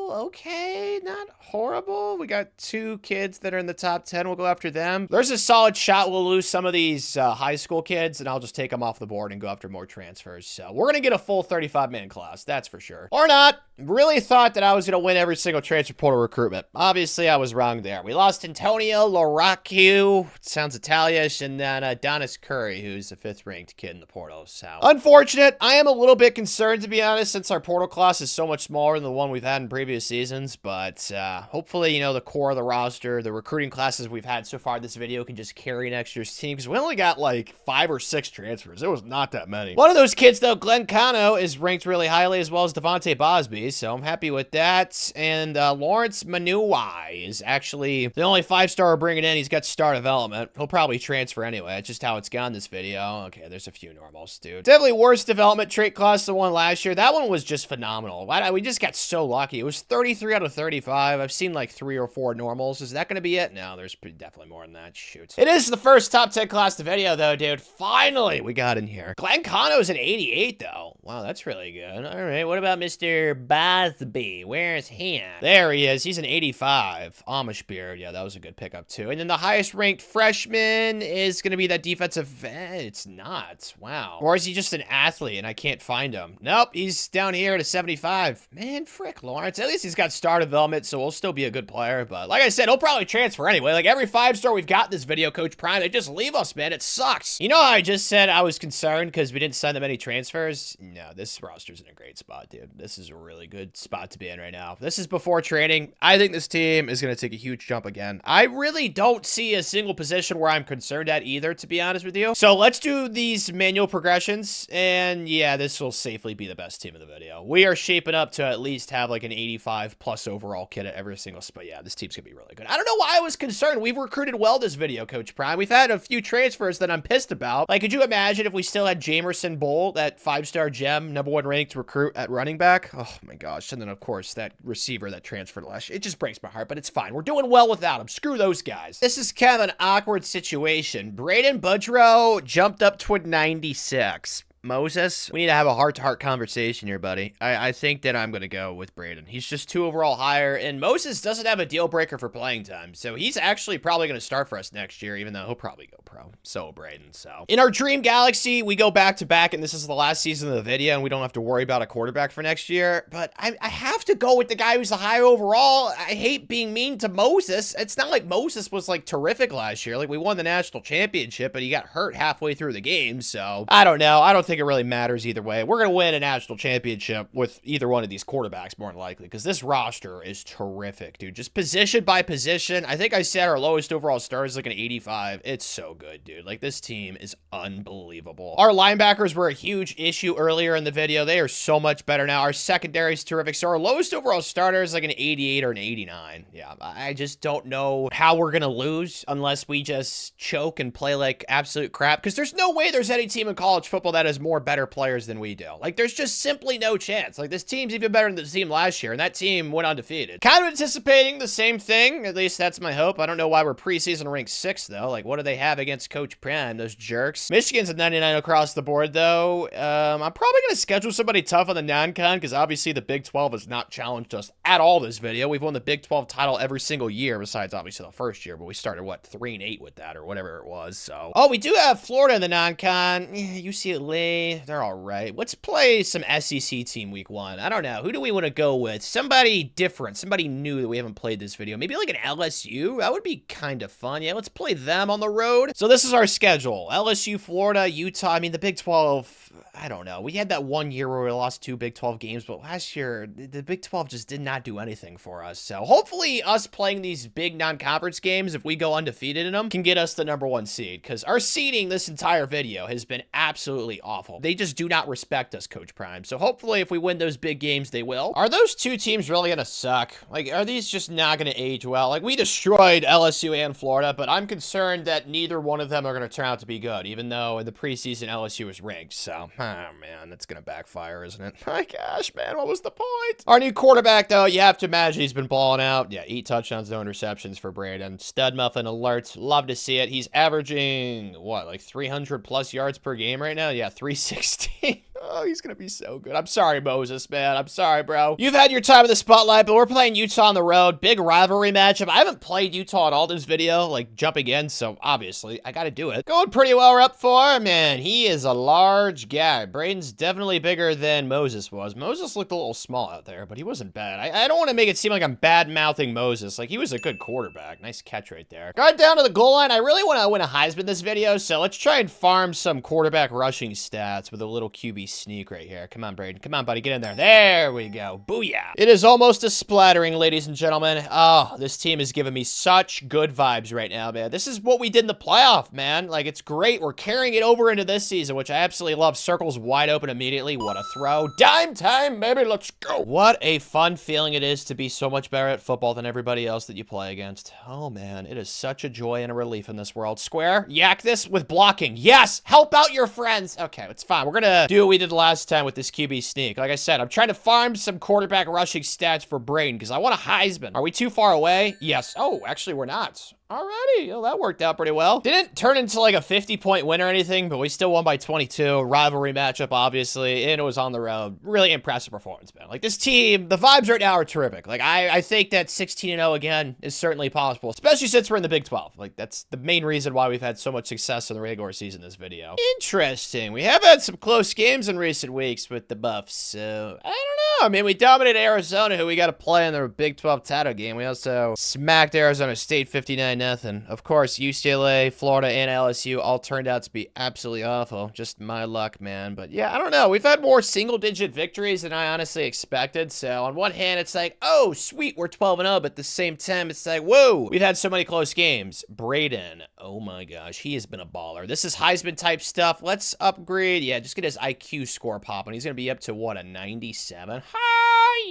Okay, not horrible. We got 2 kids that are in the top 10. We'll go after them. There's a solid shot we'll lose some of these high school kids, and I'll just take them off the board and go after more transfers. So we're going to get a full 35-man class, that's for sure. Or not. Really thought that I was going to win every single transfer portal recruitment. Obviously, I was wrong there. We lost Antonio Loracchio, sounds Italian, and then Adonis Curry, who's the 5th-ranked kid in the portal. So unfortunate. I am a little bit concerned, to be honest, since our portal class is so much smaller than the one we've had in previous seasons, but hopefully, you know, the core of the roster, the recruiting classes we've had so far this video can just carry next year's team, because we only got like 5 or 6 transfers. It was not that many. One of those kids, though, Glenn Cano, is ranked really highly, as well as Devontae Bosby, so I'm happy with that. And Lawrence Manuai is actually the only 5-star we're bringing in. He's got star development. He'll probably transfer anyway. It's just how it's gone this video. Okay, there's a few normals, dude. Definitely worse development trait class than one last year. That one was just phenomenal. We just got so lucky. It was 33 out of 35. I've seen like 3 or 4 normals. Is that going to be it? No, there's definitely more than that. Shoot. It is the first top 10 class of the video, though, dude. Finally, we got in here. Glenn Cano's an 88, though. Wow, that's really good. All right, what about Mr. Bosby? Where's he at? There he is. He's an 85. Amish beard. Yeah, that was a good pickup, too. And then the highest ranked freshman is going to be that defensive end. It's not. Wow. Or is he just an athlete and I can't find him? Nope, he's down here at a 75. Man, frick, Lawrence. At least he's got star development, so we'll still be a good player. But like I said, he'll probably transfer anyway. Like every 5-star we've got in this video, Coach Prime, they just leave us, man. It sucks. You know how I just said I was concerned because we didn't sign that many transfers? No, this roster's in a great spot, dude. This is a really good spot to be in right now. This is before training. I think this team is going to take a huge jump again. I really don't see a single position where I'm concerned at either, to be honest with you. So let's do these manual progressions, and yeah, this will safely be the best team in the video. We are shaping up to at least have like an 85 plus overall kid at every single spot. Yeah, this team's gonna be really good. I don't know why I was concerned. We've recruited well this video, Coach Prime. We've had a few transfers that I'm pissed about. Like, could you imagine if we still had Jamerson Bull, that 5-star gem, #1 ranked recruit at running back? Oh my gosh. And then of course that receiver that transferred last year. It just breaks my heart, but it's fine. We're doing well without him. Screw those guys. This is kind of an awkward situation. Braden Budrow jumped up to 96. Moses, we need to have a heart-to-heart conversation here, buddy. I think that I'm going to go with Braden. He's just 2 overall higher, and Moses doesn't have a deal breaker for playing time, so he's actually probably going to start for us next year, even though he'll probably go pro. So, Braden, so. In our dream galaxy, we go back-to-back, and this is the last season of the video, and we don't have to worry about a quarterback for next year, but I have to go with the guy who's the high overall. I hate being mean to Moses. It's not like Moses was, like, terrific last year. Like, we won the national championship, but he got hurt halfway through the game, so I don't know. I don't think it really matters either way. We're going to win a national championship with either one of these quarterbacks, more than likely, because this roster is terrific, dude. Just position by position. I think I said our lowest overall star is like an 85. It's so good, dude. Like, this team is unbelievable. Our linebackers were a huge issue earlier in the video. They are so much better now. Our secondary is terrific. So our lowest overall starter is like an 88 or an 89. Yeah, I just don't know how we're going to lose unless we just choke and play like absolute crap, because there's no way there's any team in college football that has more better players than we do. Like, there's just simply no chance. Like, this team's even better than the team last year, and that team went undefeated. Kind of anticipating the same thing. At least that's my hope. I don't know why we're preseason ranked 6th, though. Like, what do they have against Coach Prime? Those jerks. Michigan's a 99 across the board, though. I'm probably going to schedule somebody tough on the non-con, because obviously the Big 12 has not challenged us at all this video. We've won the Big 12 title every single year, besides obviously the first year, but we started, what, 3-8 with that, or whatever it was, so. Oh, we do have Florida in the non-con. Yeah, UCLA, they're all right. Let's play some SEC team week 1. I don't know. Who do we want to go with? Somebody different. Somebody new that we haven't played this video. Maybe like an LSU? That would be kind of fun. Yeah, let's play them on the road. So this is our schedule. LSU, Florida, Utah. I mean, the Big 12... I don't know. We had that one year where we lost 2 Big 12 games, but last year, the Big 12 just did not do anything for us. So hopefully us playing these big non-conference games, if we go undefeated in them, can get us the #1 seed, because our seeding this entire video has been absolutely awful. They just do not respect us, Coach Prime. So hopefully if we win those big games, they will. Are those 2 teams really going to suck? Like, are these just not going to age well? Like, we destroyed LSU and Florida, but I'm concerned that neither one of them are going to turn out to be good, even though in the preseason LSU was ranked. So, oh man, that's going to backfire, isn't it? My gosh, man, what was the point? Our new quarterback, though, you have to imagine he's been balling out. Yeah, 8 touchdowns, no interceptions for Braden. Stud Muffin alerts. Love to see it. He's averaging, what, like 300 plus yards per game right now? Yeah, 316. Oh, he's going to be so good. I'm sorry, Moses, man. I'm sorry, bro. You've had your time in the spotlight, but we're playing Utah on the road. Big rivalry matchup. I haven't played Utah at all this video, like jumping in, so obviously I got to do it. Going pretty well. We're up 4, man. He is a large guy. Braden's definitely bigger than Moses was. Moses looked a little small out there, but he wasn't bad. I don't want to make it seem like I'm bad-mouthing Moses. Like, he was a good quarterback. Nice catch right there. Got down to the goal line. I really want to win a Heisman this video, so let's try and farm some quarterback rushing stats with a little QB sneak right here. Come on, Braden. Come on, buddy. Get in there. There we go. Booyah. It is almost a splattering, ladies and gentlemen. Oh, this team is giving me such good vibes right now, man. This is what we did in the playoff, man. Like, it's great. We're carrying it over into this season, which I absolutely love. Circles wide open immediately. What a throw. Dime time, baby. Let's go. What a fun feeling it is to be so much better at football than everybody else that you play against. Oh, man. It is such a joy and a relief in this world. Square. Yak this with blocking. Yes. Help out your friends. Okay, it's fine. We're going to do what we did last time with this QB sneak. Like I said, I'm trying to farm some quarterback rushing stats for Braden because I want a Heisman. Are we too far away? Yes. Oh, actually, we're not. Alrighty, well, that worked out pretty well. Didn't turn into like a 50-point win or anything, but we still won by 22. Rivalry matchup, obviously, and it was on the road. Really impressive performance, man. Like, this team, the vibes right now are terrific. Like, I think that 16-0 again is certainly possible, especially since we're in the Big 12. Like, that's the main reason why we've had so much success in the regular season this video. Interesting. We have had some close games in recent weeks with the Buffs, so I don't know. I mean, we dominated Arizona, who we got to play in the Big 12 title game. We also smacked Arizona State 59-0. Of course, UCLA, Florida, and LSU all turned out to be absolutely awful. Just my luck, man. But yeah, I don't know. We've had more single-digit victories than I honestly expected. So on one hand, it's like, oh, sweet, we're 12-0. But at the same time, it's like, whoa, we've had so many close games. Braden, oh my gosh, he has been a baller. This is Heisman-type stuff. Let's upgrade. Yeah, just get his IQ score popping. He's going to be up to, what, a 97?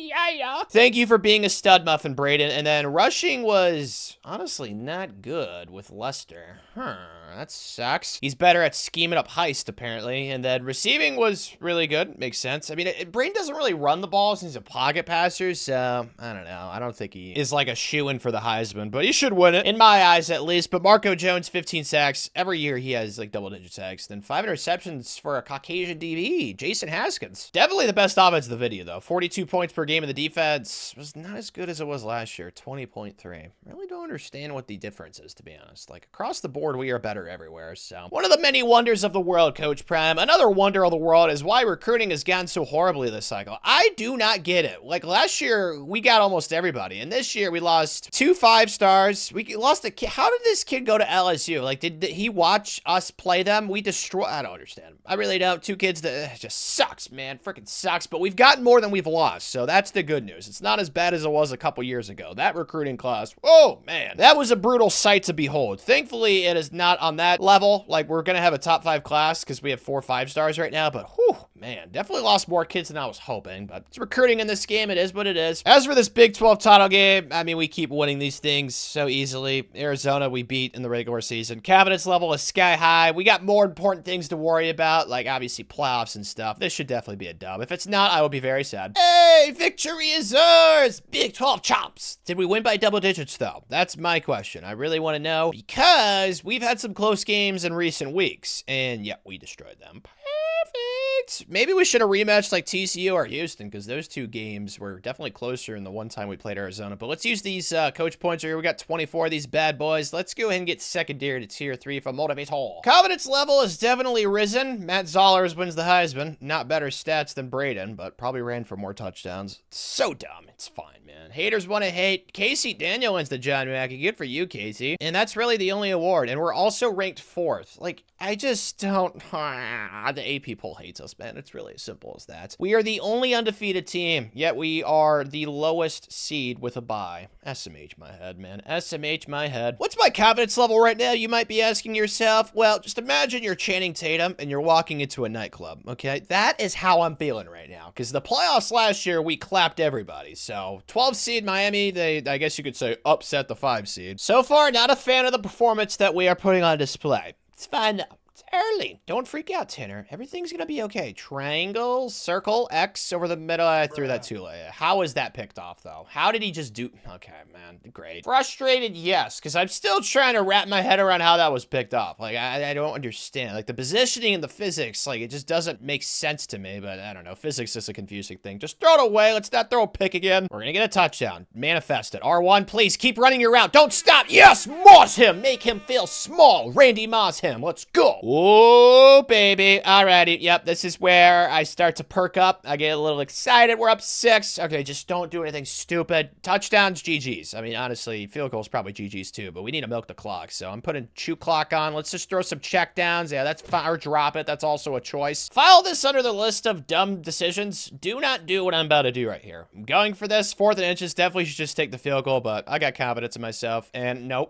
Yeah. Thank you for being a stud muffin, Braden. And then rushing was honestly not good with Lester. That sucks. He's better at scheming up heist, apparently. And then receiving was really good. Makes sense. I mean, Braden doesn't really run the ball since he's a pocket passer, so I don't know. I don't think he is like a shoo-in for the Heisman, but he should win it, in my eyes at least. But Marco Jones, 15 sacks. Every year he has like double-digit sacks. Then 5 interceptions for a Caucasian DB, Jason Haskins. Definitely the best offense of the video, though. 42 points per game, and the defense was not as good as it was last year. 20.3. Really don't understand what the difference is, to be honest. Like, across the board, we are better everywhere. So, one of the many wonders of the world, Coach Prime. Another wonder of the world is why recruiting has gone so horribly this cycle. I do not get it. Like, last year, we got almost everybody. And this year, we lost 2 5-stars. We lost a kid. How did this kid go to LSU? Like, did he watch us play them? We destroy. I don't understand. I really don't. 2 kids that just sucks, man. Freaking sucks. But we've gotten more than we've lost. So, that's the good news. It's not as bad as it was a couple years ago. That recruiting class, oh, man. That was a brutal sight to behold. Thankfully, it is not on that level. Like, we're going to have a top 5 class because we have 4 5-stars right now. But, whew, man, definitely lost more kids than I was hoping. But it's recruiting in this game. It is what it is. As for this Big 12 title game, I mean, we keep winning these things so easily. Arizona, we beat in the regular season. Confidence level is sky high. We got more important things to worry about, like, obviously, playoffs and stuff. This should definitely be a dub. If it's not, I will be very sad. Hey, victory is ours! Big 12 chops! Did we win by double digits, though? That's my question. I really want to know, because we've had some close games in recent weeks, and yeah, we destroyed them. Perfect. Maybe we should have rematched like TCU or Houston, because those 2 games were definitely closer than the one time we played Arizona. But let's use these coach points here. We got 24 of these bad boys. Let's go ahead and get secondary to tier 3 for Motivator. Confidence level has definitely risen. Matt Zollers wins the Heisman. Not better stats than Braden, but probably ran for more touchdowns. So dumb. It's fine, man. Haters want to hate. Casey Daniel wins the John Mackey. Good for you, Casey. And that's really the only award. And we're also ranked 4th. Like, I just don't. The AP poll hates us. Cardinals, man. It's really as simple as that. We are the only undefeated team, yet we are the lowest seed with a bye. SMH my head, man. SMH my head. What's my confidence level right now, you might be asking yourself? Well, just imagine you're Channing Tatum and you're walking into a nightclub, okay? That is how I'm feeling right now, because the playoffs last year, we clapped everybody. So 12 seed Miami, they, I guess you could say, upset the 5 seed. So far, not a fan of the performance that we are putting on display. It's fine though. It's early. Don't freak out, Tanner. Everything's gonna be okay. Triangle, circle, X over the middle. I threw that too late. How is that picked off, though? How did he just do? Okay, man. Great. Frustrated, yes, because I'm still trying to wrap my head around how that was picked off. Like, I don't understand. Like, the positioning and the physics, like, it just doesn't make sense to me, but I don't know. Physics is a confusing thing. Just throw it away. Let's not throw a pick again. We're gonna get a touchdown. Manifest it. R1, please keep running your route. Don't stop. Yes, Moss him. Make him feel small. Randy Moss him. Let's go. Oh, baby. Alrighty. Yep, this is where I start to perk up. I get a little excited. We're up 6. Okay, just don't do anything stupid. Touchdowns, GG's. I mean, honestly, field goals probably GG's too, but we need to milk the clock. So I'm putting shoot clock on. Let's just throw some check downs. Yeah, that's fine. Or drop it. That's also a choice. File this under the list of dumb decisions. Do not do what I'm about to do right here. I'm going for this. 4th and inches. Definitely should just take the field goal, but I got confidence in myself. And no,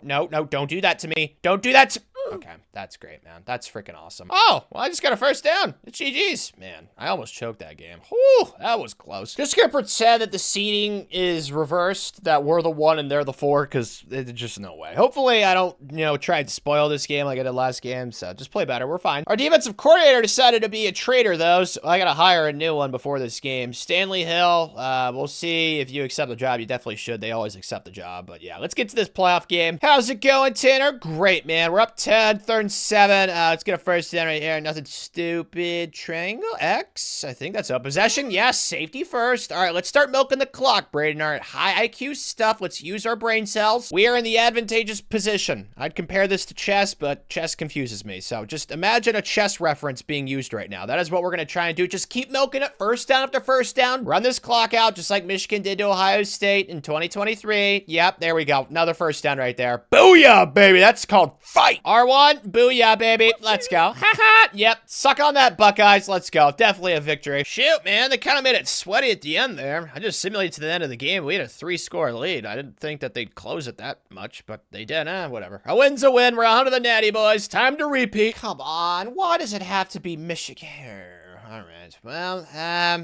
don't do that to me. Don't do that to... Okay, that's great, man. That's freaking awesome. Oh, well, I just got a first down. It's GG's. Man, I almost choked that game. Whew, that was close. Just gonna pretend that the seeding is reversed, that we're the 1 and they're the 4, because there's just no way. Hopefully, I don't, try to spoil this game like I did last game, so just play better. We're fine. Our defensive coordinator decided to be a traitor, though, so I gotta hire a new one before this game. Stanley Hill, we'll see if you accept the job. You definitely should. They always accept the job, but yeah, let's get to this playoff game. How's it going, Tanner? Great, man. We're up 10. 3rd and 7. Let's get a first down right here. Nothing stupid. Triangle X. I think that's a possession. Yes, safety first. All right, let's start milking the clock, Braden. All right, high IQ stuff. Let's use our brain cells. We are in the advantageous position. I'd compare this to chess, but chess confuses me. So just imagine a chess reference being used right now. That is what we're going to try and do. Just keep milking it first down after first down. Run this clock out just like Michigan did to Ohio State in 2023. Yep, there we go. Another first down right there. Booyah, baby. That's called fight. R1. Booyah, baby. Let's go. Haha. Yep. Suck on that, Buckeyes. Let's go. Definitely a victory. Shoot, man. They kind of made it sweaty at the end there. I just simulated to the end of the game. We had a 3-score lead. I didn't think that they'd close it that much, but they did. Whatever. A win's a win. We're on to the Natty Boys. Time to repeat. Come on. Why does it have to be Michigan? All right. Well,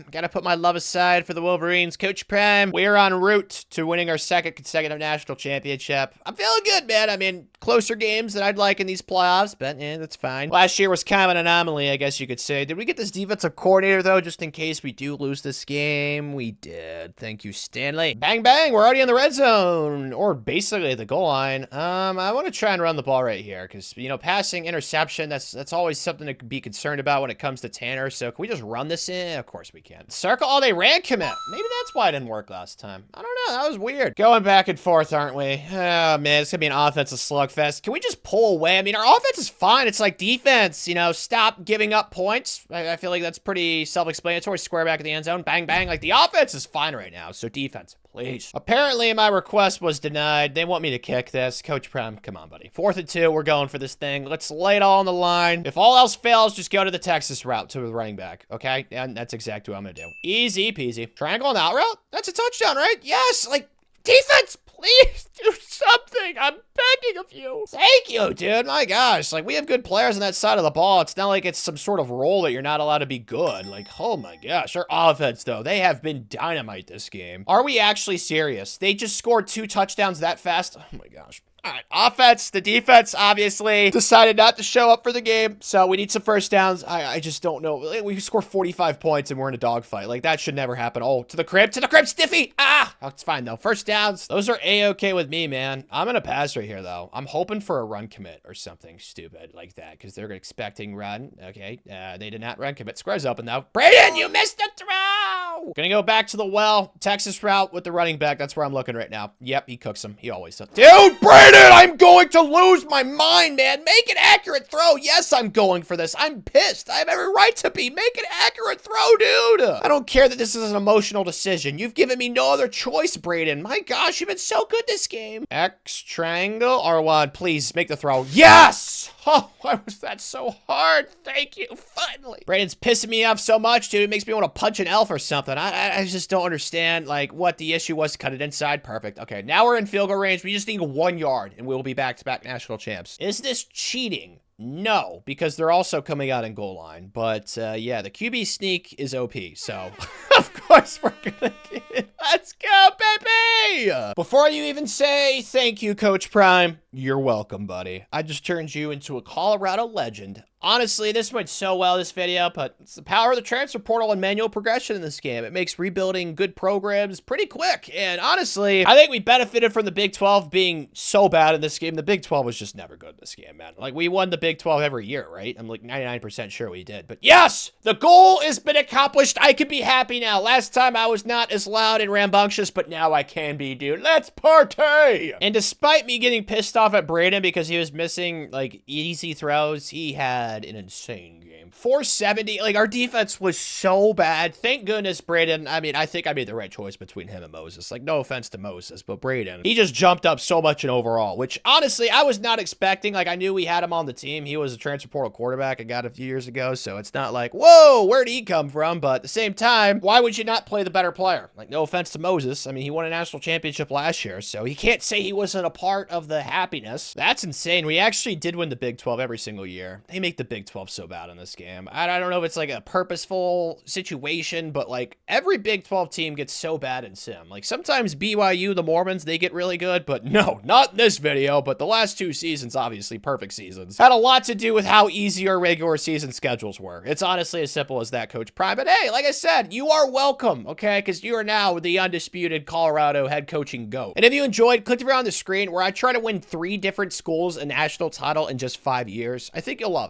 gotta put my love aside for the Wolverines. Coach Prime, we're en route to winning our 2nd consecutive national championship. I'm feeling good, man. I mean, closer games than I'd like in these playoffs, but yeah, that's fine. Last year was kind of an anomaly, I guess you could say. Did we get this defensive coordinator, though, just in case we do lose this game? We did. Thank you, Stanley. Bang, bang. We're already in the red zone, or basically the goal line. I want to try and run the ball right here, because, passing, interception, that's always something to be concerned about when it comes to Tanner, so can we just run this in? Of course we can. Circle. Oh, they ran commit. Maybe that's why it didn't work last time. I don't know. That was weird. Going back and forth, aren't we? Oh, man. It's going to be an offensive slugfest. Can we just pull away? I mean, our offense is fine. It's like defense, stop giving up points. I feel like that's pretty self-explanatory. Square back in the end zone. Bang, bang. Like, the offense is fine right now. So defense, please. Apparently, my request was denied. They want me to kick this. Coach Prem, come on, buddy. 4th and 2. We're going for this thing. Let's lay it all on the line. If all else fails, just go to the Texas route to the running back. Okay? And that's exactly what I'm going to do. Easy peasy. Triangle and out route? That's a touchdown, right? Yes! Like, defense, please do something. I'm begging of you. Thank you, dude. My gosh. Like, we have good players on that side of the ball. It's not like it's some sort of role that you're not allowed to be good. Like, oh my gosh. Our offense, though, they have been dynamite this game. Are we actually serious? They just scored 2 touchdowns that fast? Oh my gosh. All right, offense, the defense obviously decided not to show up for the game, so we need some first downs. I just don't know. We score 45 points and we're in a dogfight. Like, that should never happen. Oh, to the crib, Stiffy! Ah! Oh, it's fine, though. First downs, those are A-okay with me, man. I'm gonna pass right here, though. I'm hoping for a run commit or something stupid like that, because they're expecting run. Okay, they did not run commit. Square's open, though. Brayden, you missed the throw! Gonna go back to the Texas route with the running back. That's where I'm looking right now. Yep, he cooks him. He always does. Dude, Brayden! Brayden, I'm going to lose my mind, man. Make an accurate throw. Yes, I'm going for this. I'm pissed. I have every right to be. Make an accurate throw, dude. I don't care that this is an emotional decision. You've given me no other choice, Brayden. My gosh, you've been so good this game. X, triangle, R1, please make the throw. Yes! Oh, why was that so hard? Thank you, finally. Brayden's pissing me off so much, dude. It makes me want to punch an elf or something. I just don't understand, like, what the issue was to cut it inside. Perfect. Okay, now we're in field goal range. We just need 1 yard, and we'll be back-to-back national champs. Is this cheating? No, because they're also coming out in goal line. But, yeah, the QB sneak is OP, so of course we're gonna get it. Let's go, baby! Before you even say thank you, Coach Prime, you're welcome, buddy. I just turned you into a Colorado legend. Honestly, this went so well, this video, but it's the power of the transfer portal and manual progression in this game. It makes rebuilding good programs pretty quick, and honestly, I think we benefited from the Big 12 being so bad in this game. The Big 12 was just never good in this game, man. Like, we won the Big 12 every year, right? I'm like 99% sure we did, but yes! The goal has been accomplished. I can be happy now. Last time I was not as loud and rambunctious, but now I can be, dude. Let's party! And despite me getting pissed off at Brayden because he was missing, like, easy throws, he had an insane game. 470, like, our defense was so bad. Thank goodness Brayden, I mean, I think I made the right choice between him and Moses. Like, no offense to Moses, but Brayden, he just jumped up so much in overall, which honestly, I was not expecting. Like, I knew we had him on the team. He was a transfer portal quarterback I got a few years ago, so it's not like, whoa, where did he come from? But at the same time, why would you not play the better player? Like, no offense to Moses. I mean, he won a national championship last year, so he can't say he wasn't a part of the happiness. That's insane. We actually did win the Big 12 every single year. They make the Big 12 so bad in this game. I don't know if it's like a purposeful situation, but like every Big 12 team gets so bad in sim. Like sometimes BYU, the Mormons, they get really good, but no, not this video, but the last 2 seasons, obviously perfect seasons, had a lot to do with how easy our regular season schedules were. It's honestly as simple as that, Coach Prime. But hey, like I said, you are welcome, okay? Because you are now the undisputed Colorado head coaching GOAT. And if you enjoyed, click around the screen where I try to win 3 different schools a national title in just 5 years. I think you'll love it.